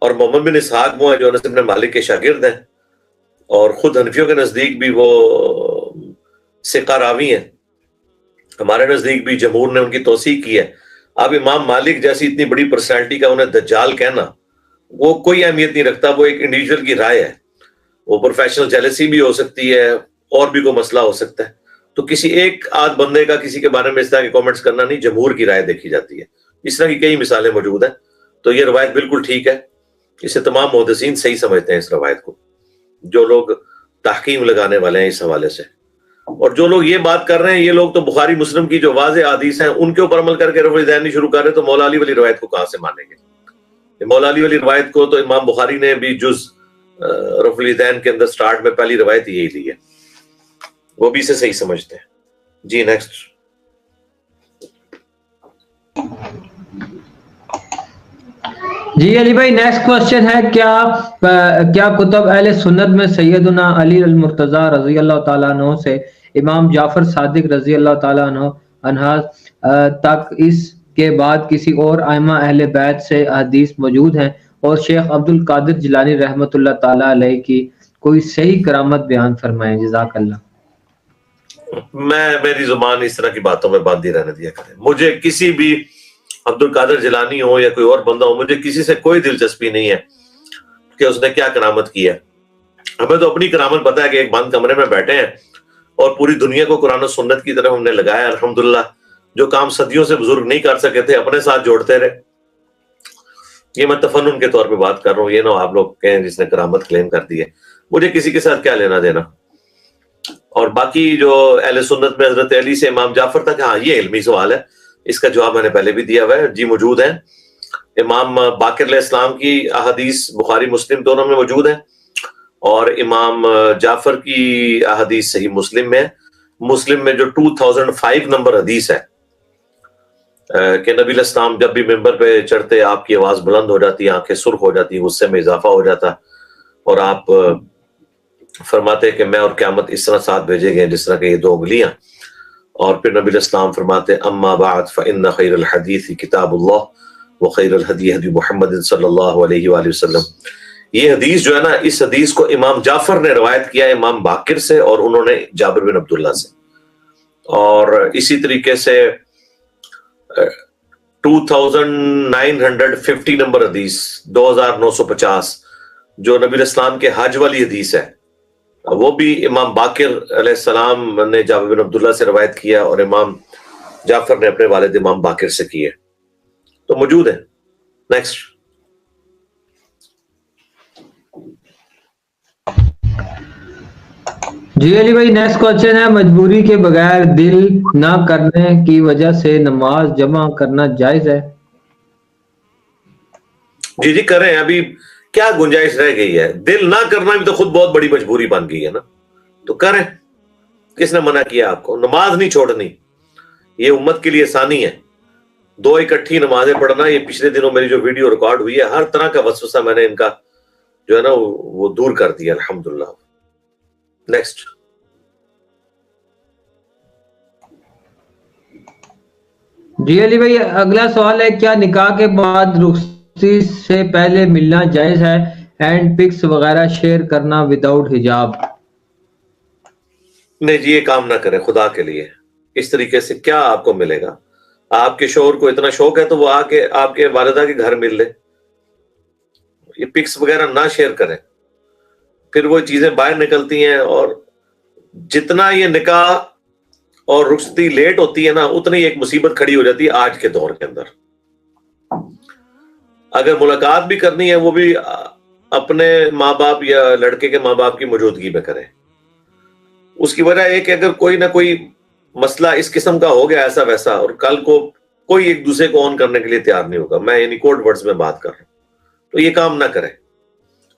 اور محمد بن اسحاق وہ ہے جو انس بن مالک کے شاگرد ہیں، اور خود حنفیوں کے نزدیک بھی وہ ثقہ راوی ہیں. ہمارے نزدیک بھی جمہور نے ان کی توثیق کی ہے. اب امام مالک جیسی اتنی بڑی پرسنالٹی کا انہیں دجال کہنا وہ کوئی اہمیت نہیں رکھتا. وہ ایک انڈیویجول کی رائے ہے. وہ پروفیشنل جیلسی بھی ہو سکتی ہے، اور بھی کوئی مسئلہ ہو سکتا ہے. تو کسی ایک آدھ بندے کا کسی کے بارے میں اس طرح کے کامنٹس کرنا نہیں، جمہور کی رائے دیکھی جاتی ہے. اس طرح کی کئی مثالیں موجود ہیں. تو یہ روایت بالکل ٹھیک ہے، اسے تمام محدثین صحیح سمجھتے ہیں اس روایت کو، جو لوگ تحکیم لگانے والے ہیں اس حوالے سے. اور جو لوگ یہ بات کر رہے ہیں یہ لوگ تو بخاری مسلم کی جو واضح حدیث ہیں ان کے اوپر عمل کر کے رفع الیدین نہیں شروع کر رہے، تو مولا علی والی روایت کو کہاں سے مانیں گے؟ مولا علی والی روایت کو تو امام بخاری نے بھی جز رفع الیدین کے اندر سٹارٹ میں پہلی روایت یہی لی ہے، وہ بھی اسے صحیح سمجھتے ہیں. جی نیکسٹ. جی علی بھائی نیکسٹ کوشچن ہے کیا کتب اہل سنت میں سیدنا علی المرتضی رضی اللہ تعالیٰ عنہ سے امام جعفر صادق رضی اللہ تعالیٰ عنہ تک اس کے بعد کسی اور ائمہ اہل بیت سے حدیث موجود ہیں؟ اور شیخ عبد القادر جیلانی رحمۃ اللہ تعالیٰ علیہ کی کوئی صحیح کرامت بیان فرمائیں، جزاک اللہ. میری زبان اس طرح کی باتوں میں باندھی رہنے دیا کریں. مجھے کسی بھی عبد القادر جیلانی ہو یا کوئی اور بندہ ہو, مجھے کسی سے کوئی دلچسپی نہیں ہے کہ اس نے کیا کرامت کی ہے. ہمیں تو اپنی کرامت پتا ہے کہ ایک بند کمرے میں بیٹھے ہیں اور پوری دنیا کو قرآن و سنت کی طرف ہم نے لگایا. الحمدللہ جو کام صدیوں سے بزرگ نہیں کر سکے تھے اپنے ساتھ جوڑتے رہے. یہ میں تفنن کے طور پہ بات کر رہا ہوں, یہ نہ آپ لوگ کہیں جس نے کرامت کلیم کر دی ہے. مجھے کسی کے ساتھ کیا لینا دینا. اور باقی جو اہل سنت میں حضرت علی سے امام جعفر تک, ہاں یہ علمی سوال ہے, اس کا جواب میں نے پہلے بھی دیا ہوا ہے. جی موجود ہیں. امام باقر علیہ السلام کی احادیث بخاری مسلم دونوں میں موجود ہیں, اور امام جعفر کی احادیث صحیح مسلم میں. مسلم میں جو 2005 نمبر حدیث ہے کہ نبی علیہ السلام جب بھی ممبر پہ چڑھتے آپ کی آواز بلند ہو جاتی, آنکھیں سرخ ہو جاتی, غصے میں اضافہ ہو جاتا, اور آپ فرماتے کہ میں اور قیامت اس طرح ساتھ بھیجے گئے جس طرح کہ یہ دو انگلیاں. اور پھر نبی علیہ السلام فرماتے اما بعد فإن خیر الحدیث کتاب اللہ وخیر الہدی ہدی محمد صلی اللہ علیہ وآلہ وسلم. یہ حدیث جو ہے نا, اس حدیث کو امام جعفر نے روایت کیا امام باقر سے, اور انہوں نے جابر بن عبداللہ سے. اور اسی طریقے سے 2950 نمبر حدیث 2950 جو نبی علیہ السلام کے حج والی حدیث ہے, وہ بھی امام باقر علیہ السلام نے جابر بن عبداللہ سے روایت کیا, اور امام جعفر نے اپنے والد امام باقر سے کی ہے. تو موجود ہے. نیکسٹ. جی علی بھائی نیکسٹ کوشچن ہے, مجبوری کے بغیر دل نہ کرنے کی وجہ سے نماز جمع کرنا جائز ہے؟ جی جی کریں, ابھی کیا گنجائش رہ گئی ہے. دل نہ کرنا بھی تو خود بہت بڑی مجبوری بن گئی ہے نا, تو کریں. کس نے منع کیا آپ کو؟ نماز نہیں چھوڑنی, یہ امت کے لیے آسانی ہے. 2 اکٹھی نمازیں پڑھنا, یہ پچھلے دنوں میری جو ویڈیو ریکارڈ ہوئی ہے, ہر طرح کا وسوسہ میں نے ان کا جو ہے نا وہ دور کر دیا الحمدللہ. نیکسٹ. جی علی بھائی اگلا سوال ہے, کیا نکاح کے بعد رخصتی سے پہلے ملنا جائز ہے, اینڈ پکس وغیرہ شیئر کرنا وداؤٹ حجاب؟ نہیں جی, یہ کام نہ کریں خدا کے لیے. اس طریقے سے کیا آپ کو ملے گا؟ آپ کے شوہر کو اتنا شوق ہے تو وہ آ کے آپ کے والدہ کے گھر مل لے. یہ پکس وغیرہ نہ شیئر کریں, پھر وہ چیزیں باہر نکلتی ہیں, اور جتنا یہ نکاح اور رخصتی لیٹ ہوتی ہے نا, اتنی ایک مصیبت کھڑی ہو جاتی ہے آج کے دور کے اندر. اگر ملاقات بھی کرنی ہے وہ بھی اپنے ماں باپ یا لڑکے کے ماں باپ کی موجودگی میں کریں. اس کی وجہ یہ کہ اگر کوئی نہ کوئی مسئلہ اس قسم کا ہو گیا ایسا ویسا, اور کل کو کوئی ایک دوسرے کو آن کرنے کے لیے تیار نہیں ہوگا, میں یعنی کوڈ ورڈز میں بات کر رہا ہوں, تو یہ کام نہ کریں.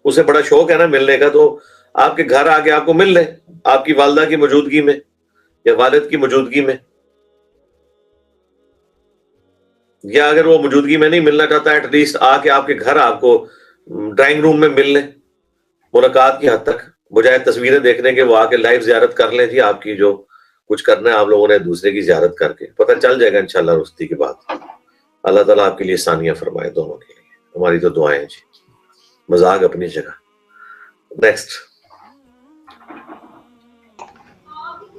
اسے بڑا شوق ہے نا ملنے کا, تو آپ کے گھر آ کے آپ کو مل لے آپ کی والدہ کی موجودگی میں یا والد کی موجودگی میں, یا اگر وہ موجودگی میں نہیں ملنا چاہتا ایٹ لیسٹ آ کے آپ کے گھر آپ کو ڈرائنگ روم میں مل لیں ملاقات کی حد تک, بجائے تصویریں دیکھنے کے وہ آ کے لائیو زیارت کر لیں. جی آپ کی جو کچھ کرنا ہے آپ لوگوں نے دوسرے کی زیارت کر کے, پتہ چل جائے گا انشاءاللہ رخصتی کے بعد. اللہ تعالیٰ آپ کے لیے آسانیاں فرمائے دونوں کے لیے. ہماری تو دعائیں ہیں جی, مذاق اپنی جگہ. نیکسٹ.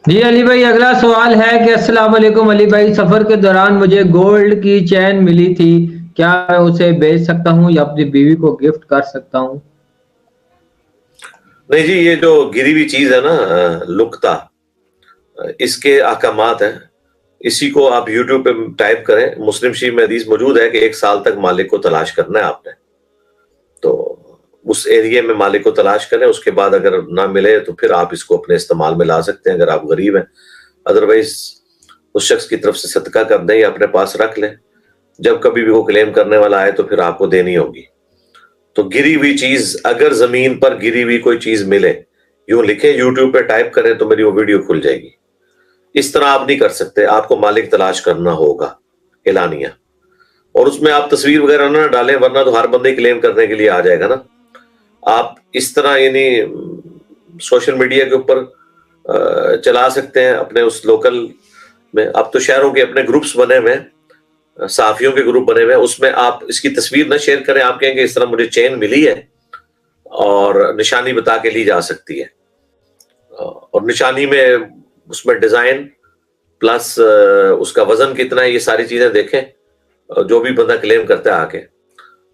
جی علی بھائی اگلا سوال ہے کہ السلام علیکم علی بھائی, سفر کے دوران مجھے گولڈ کی چین ملی تھی, کیا میں اسے بیچ سکتا ہوں یا اپنی بیوی کو گفٹ کر سکتا ہوں؟ نہیں جی, یہ جو گری ہوئی چیز ہے نا لقطہ, اس کے احکامات ہیں. اسی کو آپ یوٹیوب پہ ٹائپ کریں, مسلم شریف میں حدیث موجود ہے کہ 1 سال تک مالک کو تلاش کرنا ہے آپ نے. تو اس ایریے میں مالک کو تلاش کریں, اس کے بعد اگر نہ ملے تو پھر آپ اس کو اپنے استعمال میں لا سکتے ہیں اگر آپ غریب ہیں. ادروائز اس شخص کی طرف سے صدقہ کر دیں یا اپنے پاس رکھ لیں, جب کبھی بھی وہ کلیم کرنے والا آئے تو پھر آپ کو دینی ہوگی. تو گری ہوئی چیز, اگر زمین پر گری ہوئی کوئی چیز ملے, یوں لکھیں یوٹیوب پہ ٹائپ کریں تو میری وہ ویڈیو کھل جائے گی. اس طرح آپ نہیں کر سکتے, آپ کو مالک تلاش کرنا ہوگا اعلانیہ, اور اس میں آپ تصویر وغیرہ نہ ڈالیں ورنہ تو ہر بندے کلیم کرنے کے لیے آ جائے گا نا. آپ اس طرح یعنی سوشل میڈیا کے اوپر چلا سکتے ہیں اپنے اس لوکل میں. اب تو شہروں کے اپنے گروپس بنے ہوئے ہیں, صحافیوں کے گروپ بنے ہوئے ہیں, اس میں آپ اس کی تصویر نہ شیئر کریں, آپ کہیں کہ اس طرح مجھے چین ملی ہے اور نشانی بتا کے لی جا سکتی ہے, اور نشانی میں اس میں ڈیزائن پلس اس کا وزن کتنا ہے، یہ ساری چیزیں دیکھیں جو بھی بندہ کلیم کرتا ہے آ کے،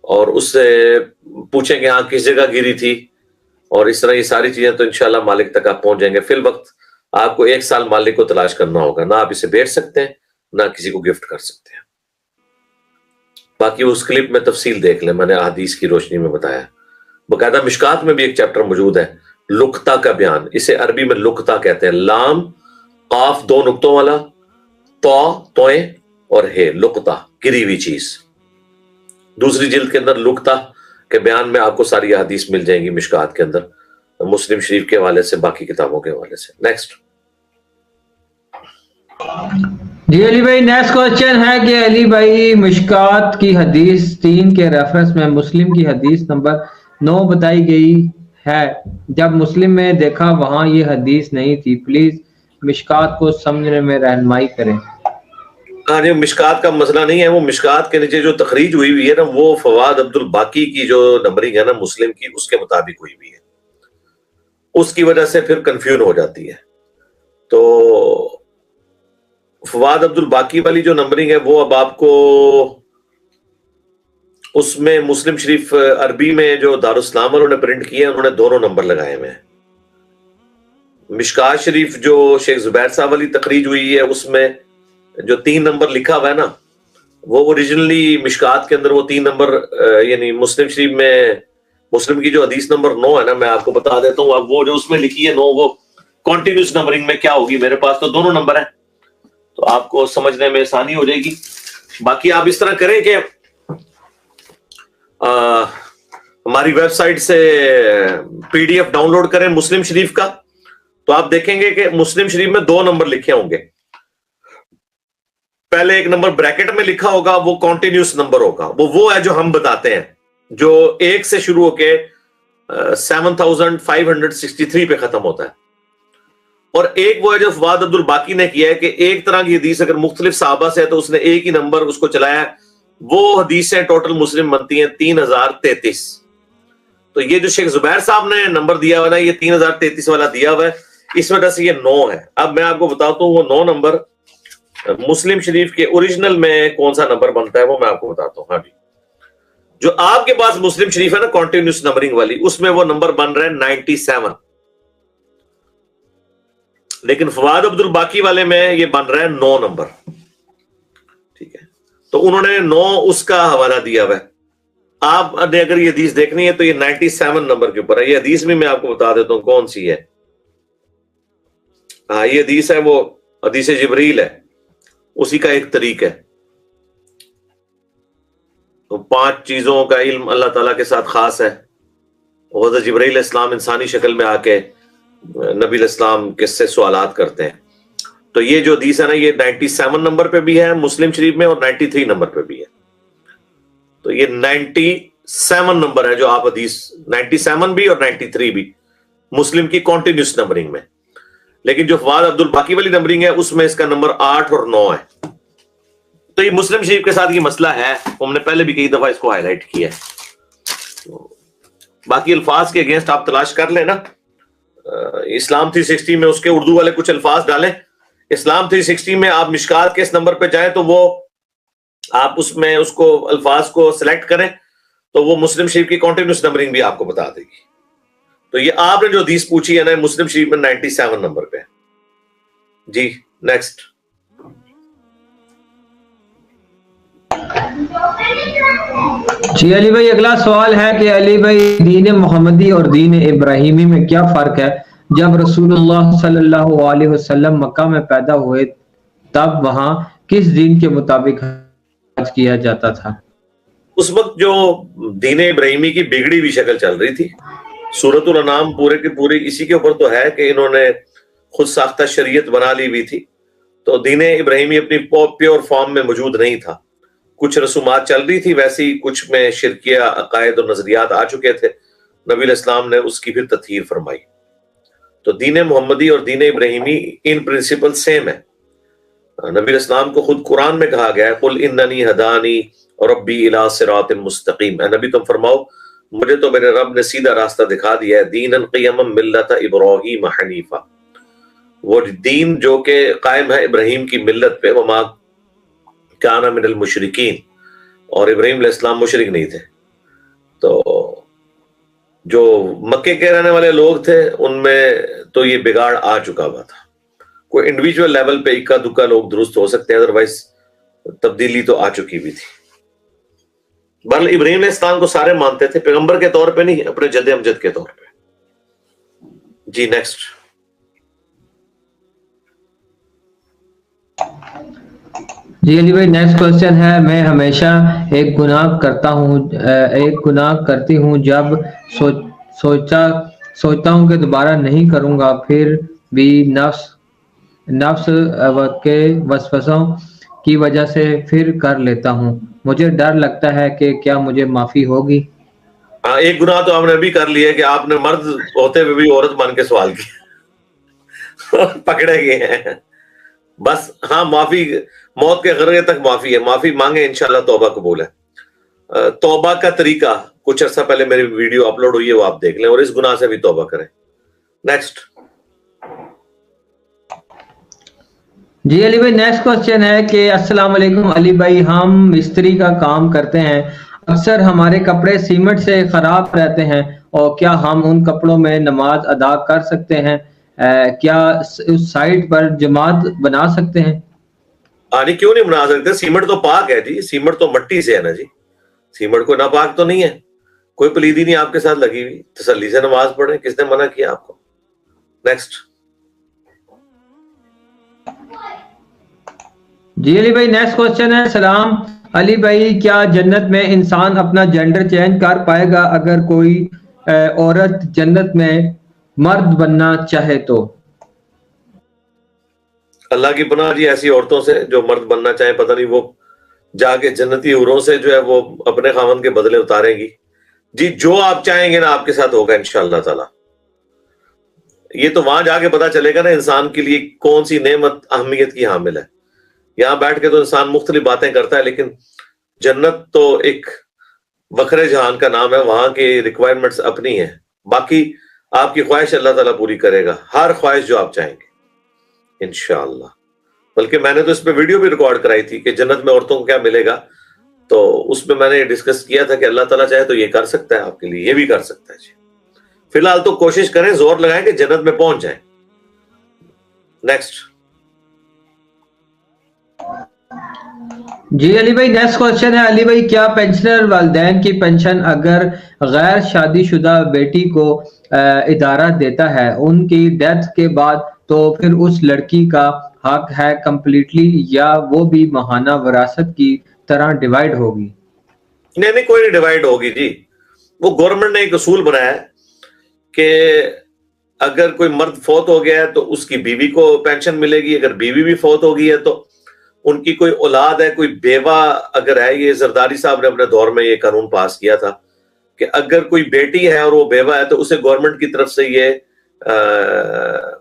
اور اس سے پوچھیں کہ ہاں کس جگہ گری تھی، اور اس طرح یہ ساری چیزیں تو انشاءاللہ مالک تک آپ پہنچ جائیں گے. فی الوقت آپ کو 1 سال مالک کو تلاش کرنا ہوگا، نہ آپ اسے بیچ سکتے ہیں نہ کسی کو گفٹ کر سکتے ہیں. باقی اس کلپ میں تفصیل دیکھ لیں، میں نے حدیث کی روشنی میں بتایا. باقاعدہ مشکات میں بھی ایک چیپٹر موجود ہے لقطہ کا بیان، اسے عربی میں لقطہ کہتے ہیں، لام قاف 2 نقطوں والا، توئیں اور ہے، لقطہ گری ہوئی چیز. دوسری جلد کے اندر لقطہ کے بیان میں آپ کو ساری حدیث مل جائیں گی مشکات کے اندر، مسلم شریف کے حوالے سے، باقی کتابوں کے حوالے سے. نیکسٹ. جی علی بھائی نیکسٹ کوشچن ہے کہ علی بھائی مشکات کی حدیث 3 کے ریفرنس میں مسلم کی حدیث نمبر 9 بتائی گئی ہے، جب مسلم میں دیکھا وہاں یہ حدیث نہیں تھی، پلیز مشکات کو سمجھنے میں رہنمائی کریں. ہاں جی، مشکات کا مسئلہ نہیں ہے، وہ مشکات کے نیچے جو تخریج ہوئی ہوئی ہے نا، وہ فواد عبد الباقی کی جو نمبرنگ ہے نا مسلم کی، اس کے مطابق ہوئی ہوئی ہے، اس کی وجہ سے پھر کنفیوژن ہو جاتی ہے. تو فواد عبد الباقی والی جو نمبرنگ ہے وہ اب آپ کو اس میں مسلم شریف عربی میں جو دارالاسلام والوں نے پرنٹ کیے انہوں نے دونوں نمبر لگائے ہوئے ہیں. مشکات شریف جو شیخ زبیر صاحب والی تخریج ہوئی ہے اس میں جو 3 نمبر لکھا ہوا ہے نا، وہ اوریجنلی مشکات کے اندر وہ 3 نمبر یعنی مسلم شریف میں مسلم کی جو حدیث نمبر 9 ہے نا، میں آپ کو بتا دیتا ہوں، اب وہ جو اس میں لکھی ہے 9 وہ کنٹینیوس نمبرنگ میں کیا ہوگی. میرے پاس تو دونوں نمبر ہیں تو آپ کو سمجھنے میں آسانی ہو جائے گی. باقی آپ اس طرح کریں کہ ہماری ویب سائٹ سے PDF ڈاؤن لوڈ کریں مسلم شریف کا، تو آپ دیکھیں گے کہ مسلم شریف میں 2 نمبر لکھے ہوں گے. پہلے ایک نمبر بریکٹ میں لکھا ہوگا، وہ کنٹینیوس نمبر ہوگا، وہ ہے جو ہم بتاتے ہیں، جو 1 سے شروع ہو کے 7563 پہ ختم ہوتا ہے. اور ایک وہ ہے جو فواد عبد الباقی نے کیا ہے کہ ایک طرح کی حدیث اگر مختلف صحابہ سے ہے تو اس نے ایک ہی نمبر اس کو چلایا ہے، وہ حدیثیں ٹوٹل مسلم بنتی ہیں 3033. تو یہ جو شیخ زبیر صاحب نے نمبر دیا ہوا ہے یہ 3033 والا دیا ہوا ہے، اس وجہ سے یہ 9 ہے. اب میں آپ کو بتاتا ہوں وہ 9 نمبر مسلم شریف کے اوریجنل میں کون سا نمبر بنتا ہے وہ میں آپ کو بتاتا ہوں. ہاں جی، جو آپ کے پاس مسلم شریف ہے نا کنٹینیوس نمبرنگ والی، اس میں وہ نمبر بن رہا ہے 97، لیکن فواد عبد الباقی والے میں یہ بن رہا ہے 9 نمبر. ٹھیک ہے، تو انہوں نے 9 اس کا حوالہ دیا ہوا ہے. آپ نے اگر یہ حدیث دیکھنی ہے تو یہ 97 نمبر کے اوپر ہے. یہ حدیث بھی میں آپ کو بتا دیتا ہوں کون سی ہے. ہاں یہ حدیث ہے، وہ حدیث جبریل ہے، اسی کا ایک طریق ہے. تو 5 چیزوں کا علم اللہ تعالیٰ کے ساتھ خاص ہے. حضرت جبرائیل علیہ السلام انسانی شکل میں آ کے نبی علیہ السلام کس سے سوالات کرتے ہیں. تو یہ جو حدیث ہے نا یہ 97 نمبر پہ بھی ہے مسلم شریف میں، اور 93 نمبر پہ بھی ہے. تو یہ 97 نمبر ہے جو آپ حدیث 97 بھی اور 93 بھی مسلم کی کنٹینیوس نمبرنگ میں. لیکن جو فواد عبد الباقی والی نمبرنگ ہے اس میں اس کا نمبر 8 اور 9 ہے. تو یہ مسلم شریف کے ساتھ یہ مسئلہ ہے، ہم نے پہلے بھی کئی دفعہ اس کو ہائی لائٹ کیا ہے. باقی الفاظ کے اگینسٹ آپ تلاش کر لیں نا، اسلام 360 میں اس کے اردو والے کچھ الفاظ ڈالیں. اسلام 360 میں آپ مشکات کے اس نمبر پہ جائیں تو وہ آپ اس میں اس کو الفاظ کو سلیکٹ کریں تو وہ مسلم شریف کی کنٹینیوس نمبرنگ بھی آپ کو بتا دے گی. تو یہ آپ نے جو حدیث پوچھی ہے نا مسلم شریف میں 97 نمبر پہ. جی نیکسٹ. جی علی بھائی اگلا سوال ہے کہ علی بھائی دین محمدی اور دین ابراہیمی میں کیا فرق ہے؟ جب رسول اللہ صلی اللہ علیہ وسلم مکہ میں پیدا ہوئے تب وہاں کس دین کے مطابق حج کیا جاتا تھا؟ اس وقت جو دین ابراہیمی کی بگڑی ہوئی شکل چل رہی تھی، سورۃ الانعام پورے کے پورے اسی کے اوپر تو ہے کہ انہوں نے خود ساختہ شریعت بنا لی ہوئی تھی. تو دین ابراہیمی اپنی پیور فارم میں موجود نہیں تھا، کچھ رسومات چل رہی تھی ویسی، کچھ میں شرکیہ عقائد اور نظریات آ چکے تھے. نبی علیہ السلام نے اس کی پھر تطہیر فرمائی. تو دین محمدی اور دین ابراہیمی ان پرنسپل سیم ہے. نبی علیہ السلام کو خود قرآن میں کہا گیا ہے قل اننی ہدانی ربی الی صراط مستقیم، اے نبی تم فرماؤ مجھے تو میرے رب نے سیدھا راستہ دکھا دیا ہے، دینا قیما ملت ابراہیم حنیفہ. وہ دین جو کہ قائم ہے ابراہیم کی ملت پہ، وما کان من المشرکین، اور ابراہیم علیہ السلام مشرک نہیں تھے. تو جو مکے کے رہنے والے لوگ تھے ان میں تو یہ بگاڑ آ چکا ہوا تھا. کوئی انڈیویجول لیول پہ اکا دکا لوگ درست ہو سکتے ہیں، ادروائز تبدیلی تو آ چکی بھی تھی. بہرحال ابراہیم علیہ السلام کو سارے مانتے تھے، پیغمبر کے طور پہ نہیں، اپنے جد امجد کے طور پہ. جی نیکسٹ. جی علی بھائی نیکسٹ کوشچن ہے، میں ہمیشہ ایک گناہ کرتی ہوں، جب سوچتا ہوں کہ دوبارہ نہیں کروں گا، پھر بھی نفس کے وسوسوں کی وجہ سے پھر کر لیتا ہوں. مجھے ڈر لگتا ہے کہ کیا مجھے معافی ہوگی؟ ایک گناہ تو آپ نے ابھی کر لیا کہ آپ نے مرد ہوتے ہوئے بھی عورت بن کے سوال کیا، پکڑے گئے ہیں. بس ہاں، معافی موت کے غرغے تک معافی ہے، معافی مانگے، انشاءاللہ توبہ قبول ہے. توبہ کا طریقہ کچھ عرصہ پہلے میری ویڈیو اپلوڈ ہوئی ہے، وہ آپ دیکھ لیں اور اس گناہ سے بھی توبہ کریں. نیکسٹ. جی علی بھائی نیکسٹ کوشچن ہے کہ السلام علیکم علی بھائی، ہم مستری کا کام کرتے ہیں، اکثر ہمارے کپڑے سیمنٹ سے خراب رہتے ہیں، اور کیا ہم ان کپڑوں میں نماز ادا کر سکتے ہیں؟ کیا اس سائٹ پر جماعت بنا سکتے ہیں؟ نہیں، کیوں نہیں بنا سکتے؟ سیمنٹ تو پاک ہے جی، سیمنٹ تو مٹی سے ہے نا جی، سیمنٹ کو ناپاک تو نہیں ہے. کوئی پلیدی نہیں آپ کے ساتھ لگی ہوئی، تسلی سے نماز پڑھیں، کس نے منع کیا آپ کو؟ نیکسٹ. جی علی بھائی نیکسٹ کوشچن ہے، سلام علی بھائی، کیا جنت میں انسان اپنا جینڈر چینج کر پائے گا اگر کوئی عورت جنت میں مرد بننا چاہے تو؟ اللہ کی پناہ جی ایسی عورتوں سے جو مرد بننا چاہیں، پتہ نہیں وہ جا کے جنتی حوروں سے جو ہے وہ اپنے خاوند کے بدلے اتاریں گی. جی جو آپ چاہیں گے نا آپ کے ساتھ ہوگا انشاءاللہ تعالی. یہ تو وہاں جا کے پتا چلے گا نا انسان کے لیے کون سی نعمت اہمیت کی حامل ہے. یہاں بیٹھ کے تو انسان مختلف باتیں کرتا ہے، لیکن جنت تو ایک وکھرے جہان کا نام ہے، وہاں کی ریکوائرمنٹس اپنی ہیں. باقی آپ کی خواہش اللہ تعالیٰ پوری کرے گا، ہر خواہش جو آپ چاہیں گے انشاءاللہ. بلکہ میں نے تو اس پہ ویڈیو بھی ریکارڈ کرائی تھی کہ جنت میں عورتوں کو کیا ملے گا، تو اس میں میں نے یہ ڈسکس کیا تھا کہ اللہ تعالیٰ چاہے تو یہ کر سکتا ہے آپ کے لیے، یہ بھی کر سکتا ہے. جی فی الحال تو کوشش کریں، زور لگائیں کہ جنت میں پہنچ جائیں. نیکسٹ. جی علی بھائی نیکسٹ کوشچن ہے، علی بھائی کیا پینشنر والدین کی پینشن اگر غیر شادی شدہ بیٹی کو ادارہ دیتا ہے ان کی ڈیتھ کے بعد، تو پھر اس لڑکی کا حق ہے کمپلیٹلی، یا وہ بھی ماہانہ وراثت کی طرح ڈیوائیڈ ہوگی؟ نہیں، کوئی نہیں ڈیوائیڈ ہوگی جی. وہ گورنمنٹ نے ایک اصول بنایا ہے کہ اگر کوئی مرد فوت ہو گیا ہے تو اس کی بیوی کو پینشن ملے گی، اگر بیوی بھی فوت ہو گئی ہے تو ان کی کوئی اولاد ہے، کوئی بیوہ اگر ہے، یہ زرداری صاحب نے اپنے دور میں یہ قانون پاس کیا تھا کہ اگر کوئی بیٹی ہے اور وہ بیوہ ہے تو اسے گورنمنٹ کی طرف سے یہ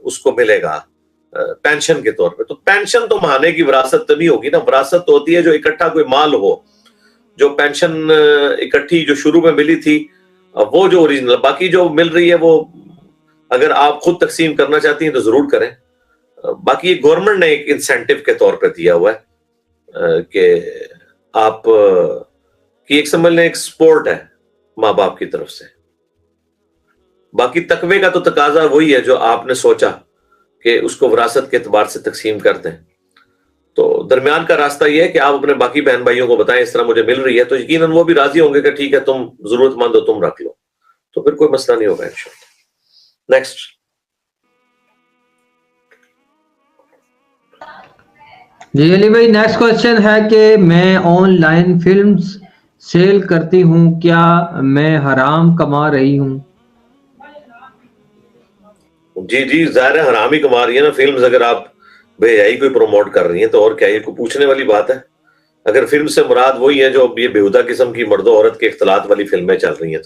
اس کو ملے گا پینشن کے طور پہ. تو پینشن تو ماہانے کی وراثت تو نہیں ہوگی نا، وراثت تو ہوتی ہے جو اکٹھا کوئی مال ہو. جو پینشن اکٹھی جو شروع میں ملی تھی وہ جو اوریجنل، باقی جو مل رہی ہے وہ اگر آپ خود تقسیم کرنا چاہتی ہیں تو ضرور کریں. باقی گورنمنٹ نے ایک انسینٹیو کے طور پہ دیا ہوا ہے کہ آپ کی ایک سمجھ لیں ایک سپورٹ ہے ماں باپ کی طرف سے. باقی تقوی کا تو تقاضا وہی ہے جو آپ نے سوچا کہ اس کو وراثت کے اعتبار سے تقسیم کر دیں. تو درمیان کا راستہ یہ ہے کہ آپ اپنے باقی بہن بھائیوں کو بتائیں اس طرح مجھے مل رہی ہے، تو یقیناً وہ بھی راضی ہوں گے کہ ٹھیک ہے تم ضرورت مند ہو تم رکھ لو، تو پھر کوئی مسئلہ نہیں ہوگا انشاءاللہ. نیکسٹ. جی علی بھائی نیکسٹ کوشچن ہے کہ میں آن لائن فلمز سیل کرتی ہوں، کیا میں حرام کما رہی ہوں؟ جی ظاہر ہے حرام ہی کما رہی ہے نا. فلمز اگر آپ بے حیائی کوئی پروموٹ کر رہی ہیں تو اور کیا، یہ کوئی پوچھنے والی بات ہے؟ اگر فلم سے مراد وہی ہے جو یہ بےہودہ قسم کی مرد و عورت کے اختلاط والی فلمیں چل رہی ہیں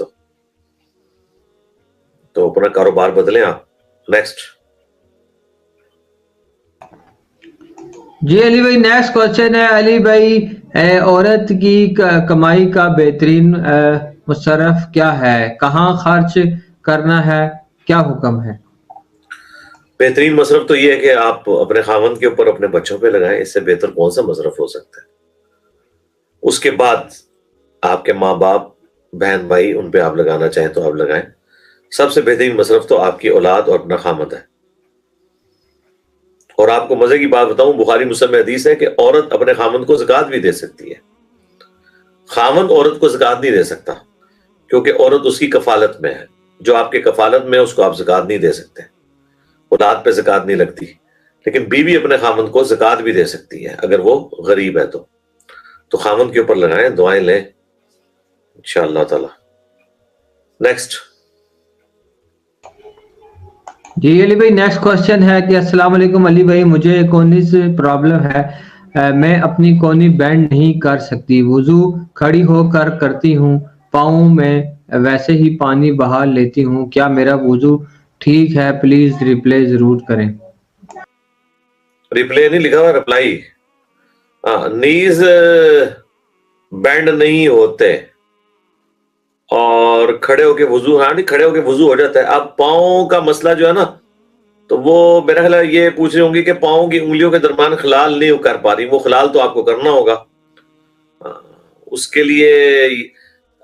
تو اپنا کاروبار بدلیں آپ. نیکسٹ. جی علی بھائی نیکسٹ کوشچن ہے، علی بھائی عورت کی کمائی کا بہترین مصرف کیا ہے، کہاں خرچ کرنا ہے، کیا حکم ہے؟ بہترین مصرف تو یہ ہے کہ آپ اپنے خاوند کے اوپر اپنے بچوں پہ لگائیں، اس سے بہتر کون سا مصرف ہو سکتا ہے؟ اس کے بعد آپ کے ماں باپ، بہن بھائی، ان پہ آپ لگانا چاہیں تو آپ لگائیں. سب سے بہترین مصرف تو آپ کی اولاد اور اپنا خاوند ہے. اور آپ کو مزے کی بات بتاؤں، بخاری مسلم میں حدیث ہے کہ عورت اپنے خاوند کو زکوٰۃ بھی دے سکتی ہے. خاوند عورت کو زکوٰۃ نہیں دے سکتا، کیونکہ عورت اس کی کفالت میں ہے. جو آپ کے کفالت میں ہے اس کو آپ زکوٰۃ نہیں دے سکتے. اولاد پہ زکوٰۃ نہیں لگتی. لیکن بیوی اپنے خاوند کو زکوٰۃ بھی دے سکتی ہے اگر وہ غریب ہے تو خاوند کے اوپر لگائیں، دعائیں لیں انشاءاللہ تعالی. نیکسٹ. جی علی بھائی نیکسٹ کوشچن ہے کہ السلام علیکم علی بھائی، مجھے کونی سے پرابلم ہے، میں اپنی کونی بینڈ نہیں کر سکتی، وضو کھڑی ہو کر کرتی ہوں، پاؤں میں ویسے ہی پانی بہا لیتی ہوں، کیا میرا وضو ٹھیک ہے؟ پلیز ریپلے ضرور کریں. ریپلے نہیں لکھا ہوا، رپلائی. نیز بینڈ نہیں ہوتے اور کھڑے ہو کے وضو، نہیں کھڑے ہو کے وضو ہو جاتا ہے. اب پاؤں کا مسئلہ جو ہے نا، تو وہ میرا خیال ہے یہ پوچھ رہی ہوں گی کہ پاؤں کی انگلیوں کے درمیان خلال نہیں کر پا رہی. وہ خلال تو آپ کو کرنا ہوگا. اس کے لیے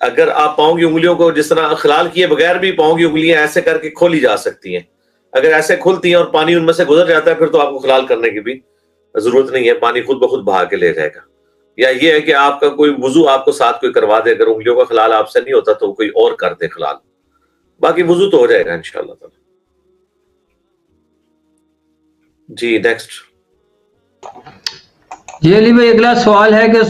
اگر آپ پاؤں کی انگلیوں کو جس طرح خلال کیے بغیر بھی پاؤں کی انگلیاں ایسے کر کے کھولی جا سکتی ہیں، اگر ایسے کھلتی ہیں اور پانی ان میں سے گزر جاتا ہے پھر تو آپ کو خلال کرنے کی بھی ضرورت نہیں ہے، پانی خود بخود بہا کے لے جائے گا. یا یہ ہے کہ آپ کا کوئی وضو آپ کو ساتھ کوئی کروا دے، اگر انگلیوں کا خلال آپ سے نہیں ہوتا تو کوئی اور کر دے خلال، باقی وضو تو ہو جائے گا انشاءاللہ تعالی. جی نیکسٹ. جی علی بھائی اگلا سوال ہے کہ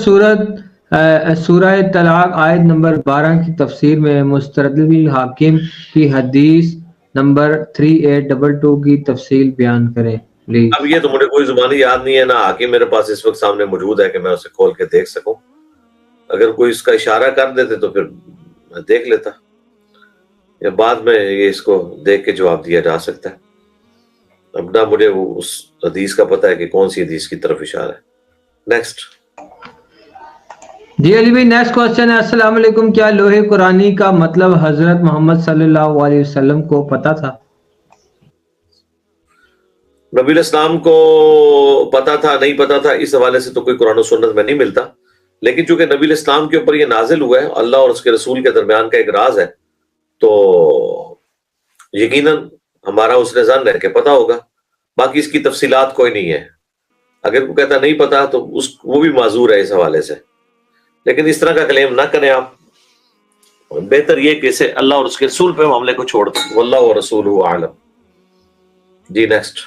سورہ طلاق آیت نمبر 12 کی تفسیر میں مستدرک الحاکم کی حدیث نمبر 3822 کی تفصیل بیان کریں پلیز. اب یہ تو مجھے کوئی زبانی یاد نہیں ہے، نہ حاکم میرے پاس اس وقت سامنے موجود ہے کہ میں اسے کھول کے دیکھ سکوں. اگر کوئی اس کا اشارہ کر دیتے تو پھر میں دیکھ لیتا، یا بعد میں یہ اس کو دیکھ کے جواب دیا جا سکتا ہے. اب نہ مجھے وہ اس حدیث کا پتہ ہے کہ کون سی حدیث کی طرف اشارہ ہے. نیکسٹ. جی علی بھائی نیکسٹ کوشچن ہے السلام علیکم، کیا لوح قرآنی کا مطلب حضرت محمد صلی اللہ علیہ وسلم کو پتا تھا؟ نبی الاسلام کو پتا تھا نہیں پتا تھا اس حوالے سے تو کوئی قرآن و سنت میں نہیں ملتا. لیکن چونکہ نبی الاسلام کے اوپر یہ نازل ہوا ہے، اللہ اور اس کے رسول کے درمیان کا ایک راز ہے، تو یقیناً ہمارا اس نے ظن ہے کہ پتا ہوگا. باقی اس کی تفصیلات کوئی نہیں ہے. اگر کوئی کہتا نہیں پتا تو وہ بھی معذور ہے اس حوالے سے. لیکن اس طرح کا کلیم نہ کریں آپ. بہتر یہ کہ اسے اللہ اور اس کے رسول پہ معاملے کو چھوڑ دیں. واللہ ورسولہ اعلم. جی نیکسٹ.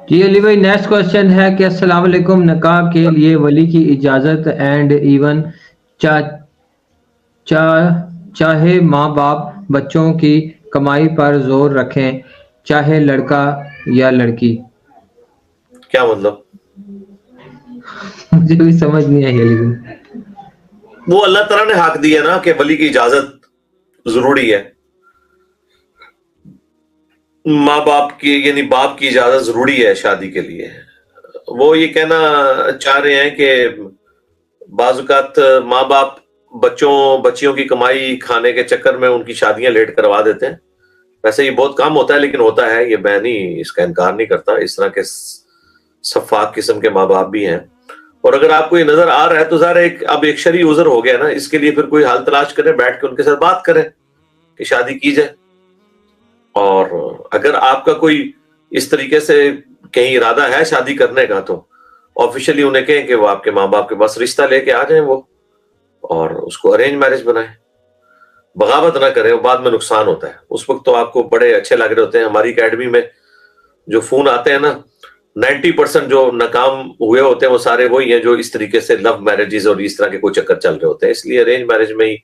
جی علی بھائی نیکسٹ کوشچن ہے کہ السلام علیکم، نکاح کے لیے ولی کی اجازت اینڈ ایون چاہے ماں باپ بچوں کی کمائی پر زور رکھیں، چاہے لڑکا یا لڑکی. کیا مطلب؟ مجھے بھی سمجھ نہیں آئی علی بھائی. وہ اللہ تعالیٰ نے حق دیا نا کہ ولی کی اجازت ضروری ہے. ماں باپ کی یعنی باپ کی اجازت ضروری ہے شادی کے لیے. وہ یہ کہنا چاہ رہے ہیں کہ بعض اوقات ماں باپ بچیوں کی کمائی کھانے کے چکر میں ان کی شادیاں لیٹ کروا دیتے ہیں. ویسے یہ بہت کم ہوتا ہے لیکن ہوتا ہے، یہ میں نہیں اس کا انکار نہیں کرتا. اس طرح کے شفاق قسم کے ماں باپ بھی ہیں. اور اگر آپ کو یہ نظر آ رہا ہے تو ظاہر اب ایک شرعی عذر ہو گیا نا، اس کے لیے پھر کوئی حل تلاش کریں، بیٹھ کے ان کے ساتھ بات کریں کہ شادی کی جائے. اور اگر آپ کا کوئی اس طریقے سے کہیں ارادہ ہے شادی کرنے کا تو آفیشلی انہیں کہیں کہ وہ آپ کے ماں باپ کے پاس رشتہ لے کے آ جائیں وہ، اور اس کو ارینج میرج بنائیں. بغاوت نہ کریں، وہ بعد میں نقصان ہوتا ہے. اس وقت تو آپ کو بڑے اچھے لگ رہے ہوتے ہیں. ہماری اکیڈمی میں جو فون آتے ہیں نا، 90% جو ناکام ہوئے ہوتے ہیں وہ سارے وہی ہیں جو اس طریقے سے لو میرجز اور اس طرح کے کوئی چکر چل رہے ہوتے ہیں. اس لیے ارینج میرج میں ہی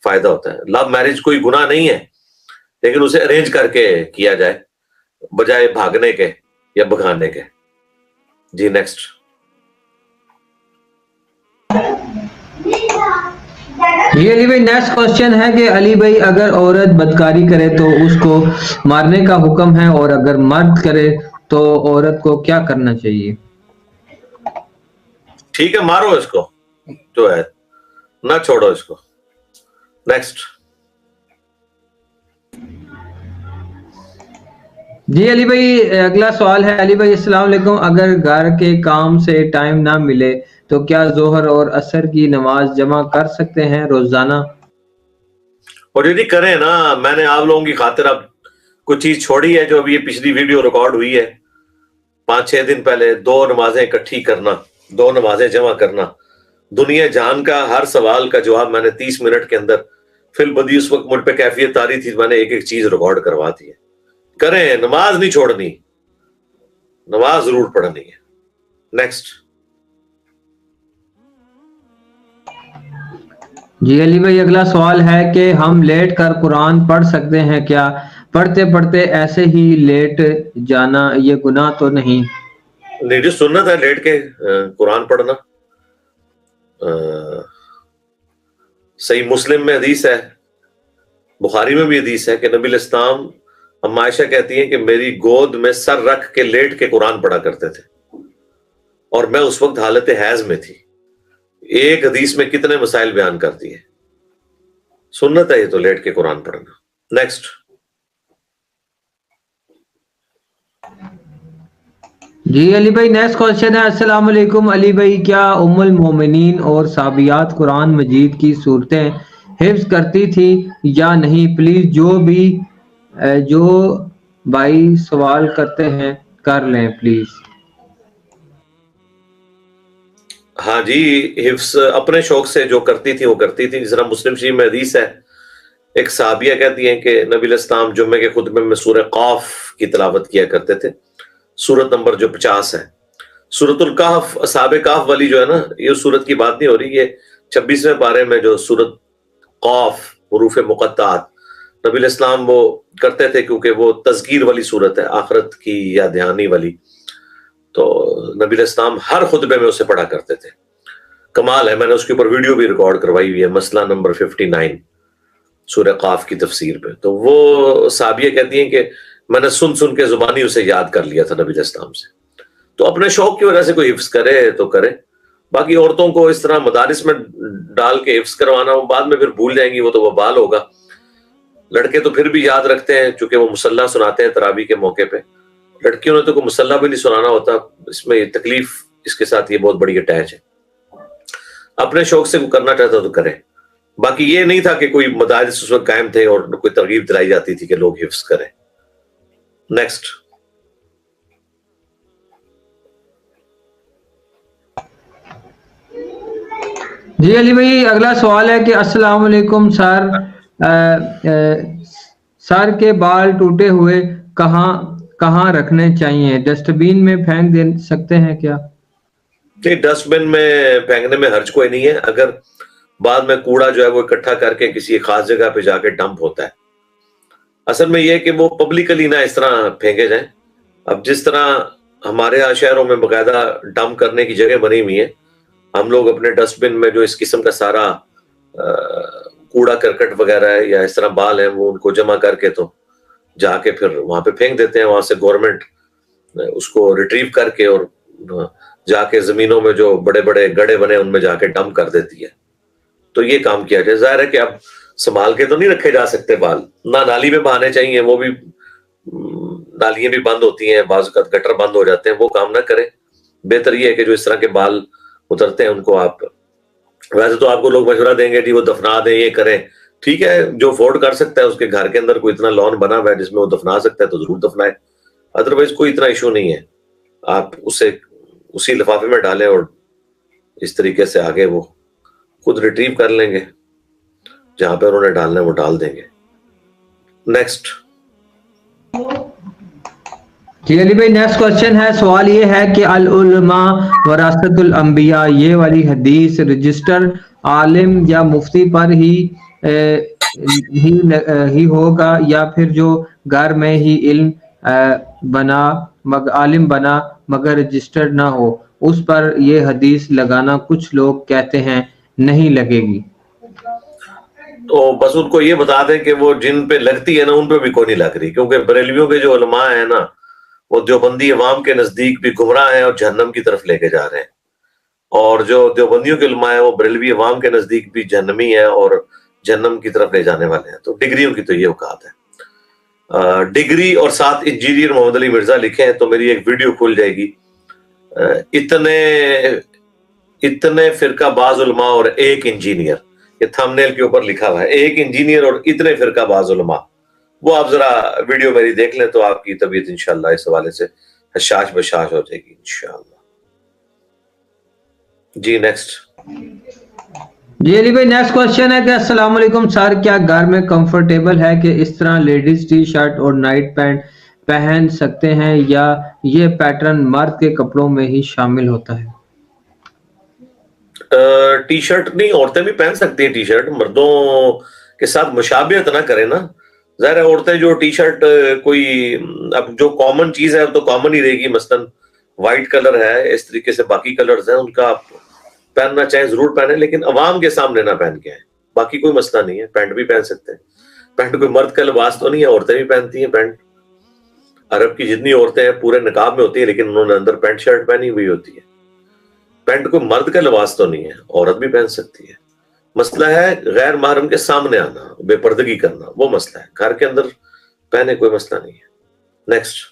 فائدہ ہوتا ہے. لو میرج کوئی گناہ نہیں ہے، لیکن اسے ارینج کر کے کیا جائے بجائے بھاگنے کے یا بھگانے کے. جی نیکسٹ. یہ علی بھائی نیکسٹ کوشچن ہے کہ علی بھائی اگر عورت بدکاری کرے تو اس کو مارنے کا حکم ہے، اور اگر مرد کرے تو عورت کو کیا کرنا چاہیے؟ ٹھیک ہے، مارو اس کو جو ہے، نہ چھوڑو اس کو. نیکسٹ. جی علی بھائی اگلا سوال ہے، علی بھائی السلام علیکم، اگر گھر کے کام سے ٹائم نہ ملے تو کیا ظہر اور عصر کی نماز جمع کر سکتے ہیں روزانہ؟ اور یدی کریں نا، میں نے آپ لوگوں کی خاطر اب کچھ چیز چھوڑی ہے جو ابھی یہ پچھلی ویڈیو ریکارڈ ہوئی ہے 5-6 دن پہلے، 2 نمازیں اکٹھی کرنا، 2 نمازیں جمع کرنا، دنیا جہان کا ہر سوال کا جواب میں نے 30 منٹ کے اندر فی البدی اس وقت مجھ پہ کیفیت آ رہی تھی، میں نے ایک ایک چیز ریکارڈ کروا دی ہے. کریں، نماز نہیں چھوڑنی، نماز ضرور پڑھنی ہے. نیکسٹ. جی علی بھائی اگلا سوال ہے کہ ہم لیٹ کر قرآن پڑھ سکتے ہیں کیا؟ پڑھتے پڑھتے ایسے ہی لیٹ جانا یہ گناہ تو نہیں؟ نہیں جو سنت ہے لیٹ کے قرآن پڑھنا. صحیح مسلم میں حدیث ہے، بخاری میں بھی حدیث ہے کہ نبی الاسلام، اما عائشہ کہتی ہیں کہ میری گود میں سر رکھ کے لیٹ کے قرآن پڑھا کرتے تھے، اور میں اس وقت حالت حیض میں تھی. ایک حدیث میں کتنے مسائل بیان کرتی ہے. سنت ہے یہ تو لیٹ کے قرآن پڑھنا. نیکسٹ. جی علی بھائی نیکسٹ کوشچن ہے، السلام علیکم علی بھائی، کیا ام المومنین اور صحابیات قرآن مجید کی صورتیں حفظ کرتی تھی یا نہیں؟ پلیز جو بھائی سوال کرتے ہیں کر لیں پلیز. ہاں جی، حفظ اپنے شوق سے جو کرتی تھی وہ کرتی تھی. جس طرح مسلم شریف میں حدیث ہے، ایک صحابیہ کہتی ہیں کہ نبی الاسلام جمعے کے خطبے میں سورہ قاف کی تلاوت کیا کرتے تھے، سورت نمبر جو 50 ہے. سورت الکہف، اصحاب کہف والی جو ہے نا، یہ سورت کی بات نہیں ہو رہی، یہ 26ویں پارے میں جو سورت قاف حروف مقطعات، نبی الاسلام وہ کرتے تھے کیونکہ وہ تذکیر والی سورت ہے، آخرت کی یا دھیانی والی. تو نبی الاسلام ہر خطبے میں اسے پڑھا کرتے تھے. کمال ہے، میں نے اس کے اوپر ویڈیو بھی ریکارڈ کروائی ہوئی ہے، مسئلہ نمبر 59 سورہ قاف کی تفسیر پہ. تو وہ صحابیہ کہتی ہیں کہ میں نے سن کے زبانی اسے یاد کر لیا تھا نبی الاسلام سے. تو اپنے شوق کی وجہ سے کوئی حفظ کرے تو کرے. باقی عورتوں کو اس طرح مدارس میں ڈال کے حفظ کروانا، وہ بعد میں پھر بھول جائیں گی، وہ تو وبال ہوگا. لڑکے تو پھر بھی یاد رکھتے ہیں چونکہ وہ مصلح سناتے ہیں تراویح کے موقع پہ. لڑکیوں نے تو کوئی مصلح بھی نہیں سنانا ہوتا. اس میں یہ تکلیف اس کے ساتھ یہ بہت بڑی اٹیچ ہے. اپنے شوق سے وہ کرنا چاہتا تو کرے. باقی یہ نہیں تھا کہ کوئی مدارس اس وقت قائم تھے اور کوئی ترغیب دلائی جاتی تھی کہ لوگ حفظ کریں. نیکسٹ. جی علی بھائی اگلا سوال ہے کہ السلام علیکم سر، سر کے بال ٹوٹے ہوئے کہاں رکھنے چاہیے؟ ڈسٹ بین میں پھینک دے سکتے ہیں کیا؟ نہیں، ڈسٹ بن میں پھینکنے میں حرج کوئی نہیں ہے، اگر بعد میں کوڑا جو ہے وہ اکٹھا کر کے کسی خاص جگہ پہ جا کے ڈمپ ہوتا ہے. اصل میں یہ کہ وہ پبلکلی نہ اس طرح پھینکے جائیں. اب جس طرح ہمارے یہاں شہروں میں باقاعدہ ڈمپ کرنے کی جگہ بنی ہوئی ہیں، ہم لوگ اپنے ڈسٹ بن میں جو اس قسم کا سارا کوڑا کرکٹ وغیرہ ہے یا اس طرح بال ہیں، وہ ان کو جمع کر کے تو جا کے پھر وہاں پہ پھینک دیتے ہیں. وہاں سے گورنمنٹ اس کو ریٹریو کر کے اور جا کے زمینوں میں جو بڑے بڑے گڑھے بنے ان میں جا کے ڈمپ کر دیتی ہے. تو یہ کام کیا جائے. ظاہر ہے کہ اب سنبھال کے تو نہیں رکھے جا سکتے بال، نہ نالی میں بہانے چاہیے، وہ بھی نالیاں بھی بند ہوتی ہیں، بعض اوقات گٹر بند ہو جاتے ہیں، وہ کام نہ کریں. بہتر یہ ہے کہ جو اس طرح کے بال اترتے ہیں ان کو آپ، ویسے تو آپ کو لوگ مشورہ دیں گے کہ وہ دفنا دیں، یہ کریں، ٹھیک ہے، جو افورڈ کر سکتا ہے اس کے گھر کے اندر کوئی اتنا لان بنا ہوا ہے جس میں وہ دفنا سکتا ہے تو ضرور دفنائے. ادروائز کوئی اتنا ایشو نہیں ہے، آپ اسے اسی لفافے میں ڈالیں اور اس طریقے سے آگے وہ خود ریٹریو کر لیں گے، جہاں پہ انہوں نے ڈالنا ہے وہ ڈال دیں گے. نیکسٹ. جی علی بھائی نیکسٹ کوشچن ہے، سوال یہ ہے کہ العلماء وراثت الانبیاء یہ والی حدیث رجسٹر عالم یا مفتی پر ہی ہوگا یا پھر جو گھر میں ہی عالم بنا مگر رجسٹرڈ نہ ہو اس پر یہ حدیث لگانا کچھ لوگ کہتے ہیں نہیں لگے گی؟ تو بس ان کو یہ بتا دیں کہ وہ جن پہ لگتی ہے نا ان پہ بھی کوئی نہیں لگ رہی، کیونکہ بریلویوں کے جو علماء ہیں نا وہ دیوبندی عوام کے نزدیک بھی گمراہ ہیں اور جہنم کی طرف لے کے جا رہے ہیں، اور جو دیوبندیوں کے علماء ہیں وہ بریلوی عوام کے نزدیک بھی جہنمی ہیں اور جہنم کی طرف لے جانے والے ہیں. تو ڈگریوں کی تو یہ اوقات ہے. ڈگری اور 7 انجینئر محمد علی مرزا لکھے ہیں تو میری ایک ویڈیو کھل جائے گی. اتنے فرقہ باز علماء اور ایک انجینئر, یہ تھمبنیل کے اوپر لکھا ہوا ہے, ایک انجینئر اور اتنے فرقہ باز علماء. وہ آپ ذرا ویڈیو میری دیکھ لیں تو آپ کی طبیعت انشاءاللہ اس حوالے سے حشاش بشاش ہو جائے گی انشاءاللہ. جی نیکسٹ. جی علی بھائی نیکسٹ کوشچن ہے کہ السلام علیکم سر, کیا گھر میں کمفرٹیبل ہے کہ اس طرح لیڈیز ٹی شرٹ اور نائٹ پینٹ پہن سکتے ہیں یا یہ پیٹرن مرد کے کپڑوں میں ہی شامل ہوتا ہے؟ ٹی شرٹ نہیں, عورتیں بھی پہن سکتی ہیں ٹی شرٹ, مردوں کے ساتھ مشابہت نہ کریں نا. ظاہر ہے عورتیں جو ٹی شرٹ کوئی اب جو کامن چیز ہے تو کامن ہی رہے گی, مثلاً وائٹ کلر ہے, اس طریقے سے باقی کلرز ہیں ان کا آپ پہننا چاہیں ضرور پہنیں, لیکن عوام کے سامنے نہ پہن کے آئیں. باقی کوئی مسئلہ نہیں ہے, پینٹ بھی پہن سکتے ہیں. پینٹ کوئی مرد کا لباس تو نہیں ہے, عورتیں بھی پہنتی ہیں پینٹ. عرب کی جتنی عورتیں ہیں پورے نقاب میں ہوتی ہیں لیکن انہوں نے اندر پینٹ شرٹ پہنی ہوئی ہوتی ہے. پینٹ کوئی مرد کا لباس تو نہیں ہے, عورت بھی پہن سکتی ہے. مسئلہ ہے غیر محرم کے سامنے آنا, بے پردگی کرنا, وہ مسئلہ ہے. گھر کے اندر پہنے کوئی مسئلہ نہیں ہے. نیکسٹ.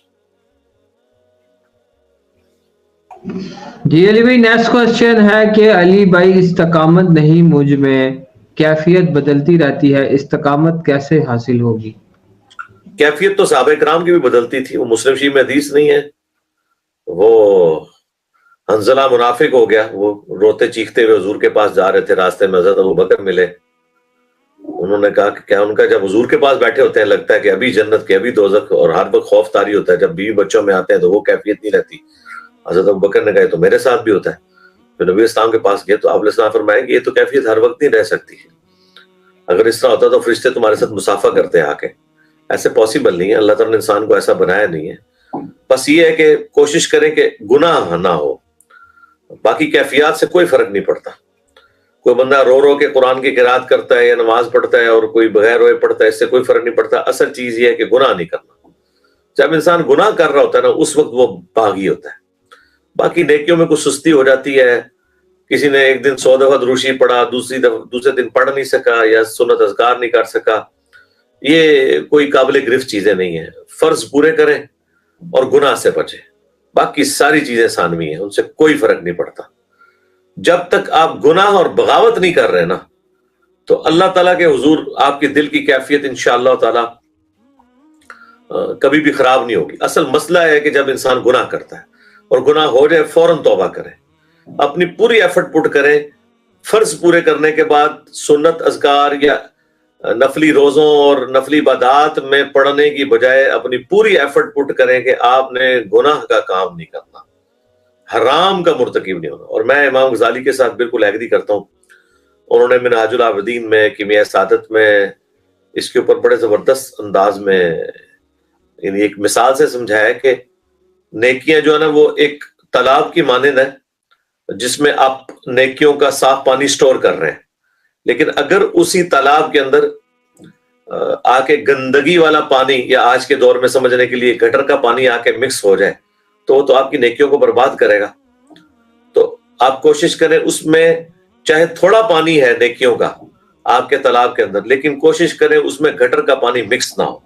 جی علی بھائی نیکسٹ کوشچن ہے کہ علی بھائی استقامت نہیں مجھ میں, کیفیت بدلتی رہتی ہے, استقامت کیسے حاصل ہوگی؟ کیفیت تو صحابہ کرام کی بھی بدلتی تھی. وہ مسلم شریف میں حدیث نہیں ہے, وہ حنظلہ منافق ہو گیا, وہ روتے چیختے ہوئے حضور کے پاس جا رہے تھے, راستے میں حضرت ابوبکر ملے. انہوں نے کہا کہ کیا ان کا جب حضور کے پاس بیٹھے ہوتے ہیں لگتا ہے کہ ابھی جنت کے ابھی دوزخ, اور ہر وقت خوف طاری ہوتا ہے. جب بیوی بچوں میں آتے ہیں تو وہ کیفیت نہیں رہتی. حضرت ابوبکر نے کہا تو میرے ساتھ بھی ہوتا ہے. پھر نبی اسلام کے پاس گئے تو آپ علیہ السلام فرمائے کہ یہ تو کیفیت ہر وقت نہیں رہ سکتی. اگر اس طرح ہوتا تو فرشتے تمہارے ساتھ مسافہ کرتے ہیں آ کے. ایسے پاسبل نہیں ہے, اللہ تعالیٰ نے انسان کو ایسا بنایا نہیں ہے. بس یہ ہے کہ کوشش کریں کہ گناہ نہ ہو, باقی کیفیات سے کوئی فرق نہیں پڑتا. کوئی بندہ رو رو کے قرآن کی قرات کرتا ہے یا نماز پڑھتا ہے اور کوئی بغیر روئے پڑھتا ہے, اس سے کوئی فرق نہیں پڑتا. اصل چیز یہ ہے کہ گناہ نہیں کرنا. جب انسان گناہ کر رہا ہوتا ہے نا اس وقت وہ باغی ہوتا ہے. باقی نیکیوں میں کچھ سستی ہو جاتی ہے, کسی نے ایک دن 100 دفعہ دروشی پڑھا, دوسرے دن پڑھ نہیں سکا یا سنت اذکار نہیں کر سکا, یہ کوئی قابل گرفت چیزیں نہیں ہیں. فرض پورے کریں اور گناہ سے بچیں, باقی ساری چیزیں ثانوی ہیں, ان سے کوئی فرق نہیں پڑتا. جب تک آپ گناہ اور بغاوت نہیں کر رہے نا تو اللہ تعالیٰ کے حضور آپ کے دل کی کیفیت انشاءاللہ تعالیٰ کبھی بھی خراب نہیں ہوگی. اصل مسئلہ ہے کہ جب انسان گناہ کرتا ہے اور گناہ ہو جائے فوراً توبہ کریں, اپنی پوری ایفرٹ پٹ کریں. فرض پورے کرنے کے بعد سنت اذکار یا نفلی روزوں اور نفلی عبادات میں پڑھنے کی بجائے اپنی پوری ایفرٹ پٹ کریں کہ آپ نے گناہ کا کام نہیں کرنا, حرام کا مرتکب نہیں ہونا. اور میں امام غزالی کے ساتھ بالکل ایگری کرتا ہوں. انہوں نے منہاج العابدین میں, کیمیاء سعادت میں اس کے اوپر بڑے زبردست انداز میں یعنی ایک مثال سے سمجھایا کہ نیکیاں جو ہے نا وہ ایک تالاب کی مانند ہے جس میں آپ نیکیوں کا صاف پانی سٹور کر رہے ہیں, لیکن اگر اسی تالاب کے اندر آ کے گندگی والا پانی یا آج کے دور میں سمجھنے کے لیے گٹر کا پانی آ کے مکس ہو جائے تو وہ تو آپ کی نیکیوں کو برباد کرے گا. تو آپ کوشش کریں اس میں چاہے تھوڑا پانی ہے نیکیوں کا آپ کے تالاب کے اندر, لیکن کوشش کریں اس میں گٹر کا پانی مکس نہ ہو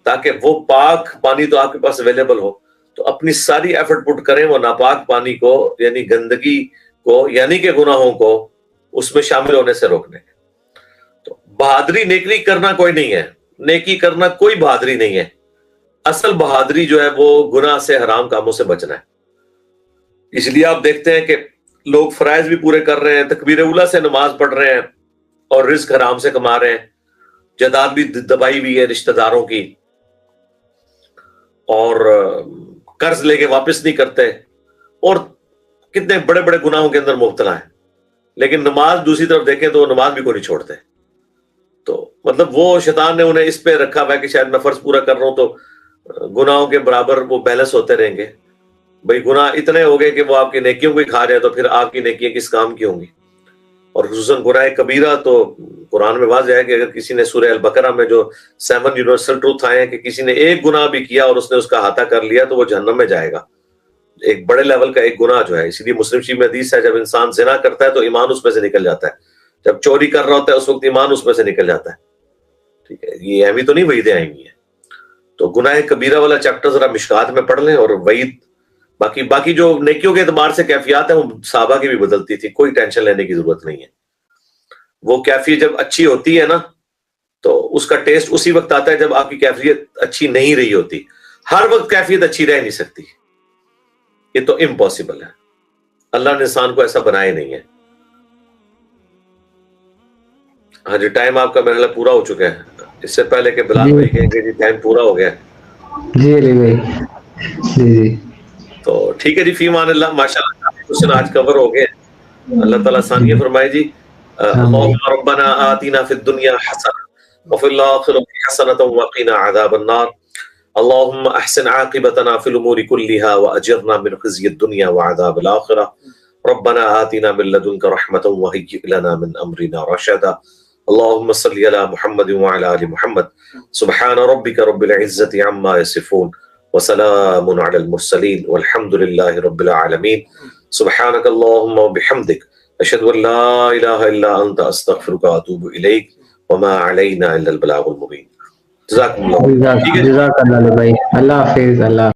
تاکہ وہ پاک پانی تو آپ کے پاس اویلیبل ہو. تو اپنی ساری ایفرٹ پٹ کریں وہ ناپاک پانی کو یعنی گندگی کو یعنی کہ گناہوں کو اس میں شامل ہونے سے روکنے. تو بہادری نیکی کرنا کوئی نہیں ہے, نیکی کرنا کوئی بہادری نہیں ہے. اصل بہادری جو ہے وہ گناہ سے, حرام کاموں سے بچنا ہے. اس لیے آپ دیکھتے ہیں کہ لوگ فرائض بھی پورے کر رہے ہیں, تکبیر اولیٰ سے نماز پڑھ رہے ہیں اور رزق حرام سے کما رہے ہیں, جائیداد بھی دبائی ہوئی ہے رشتہ داروں کی, اور قرض لے کے واپس نہیں کرتے, اور کتنے بڑے بڑے گناہوں کے اندر مبتلا ہیں. لیکن نماز دوسری طرف دیکھیں تو وہ نماز بھی کوئی نہیں چھوڑتے. تو مطلب وہ شیطان نے انہیں اس پہ رکھا ہوا ہے کہ شاید میں فرض پورا کر رہا ہوں تو گناہوں کے برابر وہ بیلنس ہوتے رہیں گے. بھئی گناہ اتنے ہو گئے کہ وہ آپ کی نیکیوں کو ہی کھا جائے تو پھر آپ کی نیکیاں کس کام کی ہوں گی. اور خصوصاً گناہ کبیرہ تو قرآن میں واضح ہے کہ اگر کسی نے سورہ البقرہ میں جو 7 یونیورسل ٹروتھ آئے ہیں کہ کسی نے ایک گناہ بھی کیا اور اس نے اس کا احاطہ کر لیا تو وہ جہنم میں جائے گا. ایک بڑے لیول کا ایک گناہ جو ہے, اسی لیے مسلم شریف میں حدیث ہے جب انسان زنا کرتا ہے تو ایمان اس میں سے نکل جاتا ہے, جب چوری کر رہا ہوتا ہے اس وقت ایمان اس میں سے نکل جاتا ہے. ٹھیک ہے, یہ اہمی تو نہیں وعیدیں آئیں گی ہیں. تو گناہ کبیرہ والا چیپٹر ذرا مشکات میں پڑھ لیں، اور وعید باقی جو نیکیوں کے اعتبار سے کیفیات ہیں وہ صحابہ کی بھی بدلتی تھی، کوئی ٹینشن لینے کی ضرورت نہیں ہے. وہ کیفیت جب اچھی ہوتی ہے نا تو اس کا ٹیسٹ اسی وقت آتا ہے جب آپ کی کیفیت اچھی نہیں رہی ہوتی. ہر وقت کیفیت اچھی رہ نہیں سکتی، یہ تو امپاسبل ہے. اللہ نے انسان کو ایسا بنایا نہیں ہے. ہاں جی، ٹائم آپ کا میرے لیے پورا ہو چکا ہے. اس سے پہلے کہ بلال بھائی کہیں گے جی ٹائم پورا ہو گیا. جی علی بھائی جی تو ٹھیک ہے جی، فی امان اللہ. ماشاءاللہ کوشچن آج کور ہو گئے. اللہ تعالیٰ ثانیہ فرمائے جی. اللہم ربنا آتنا فی الدنیا حسنہ وفی الآخرۃ حسنۃ وقنا عذاب النار. اللہم احسن عاقبتنا فی الامور کلھا واجرنا من خزی الدنیا وعذاب الآخرہ. ربنا آتنا من لدنک رحمۃ وہیئ لنا من امرنا رشدا. اللہم صلی علی محمد وعلی آل محمد. سبحان ربک رب العزۃ عما یصفون وسلام علی المرسلین والحمد للہ رب العالمین. سبحانک اللہم وبحمدک اشہد ان لا الہ الا انت استغفرک واتوب الیک وما علینا الا البلاغ المبین. جزاکم اللہ. جزاک اللہ بھائی. اللہ حافظ. اللہ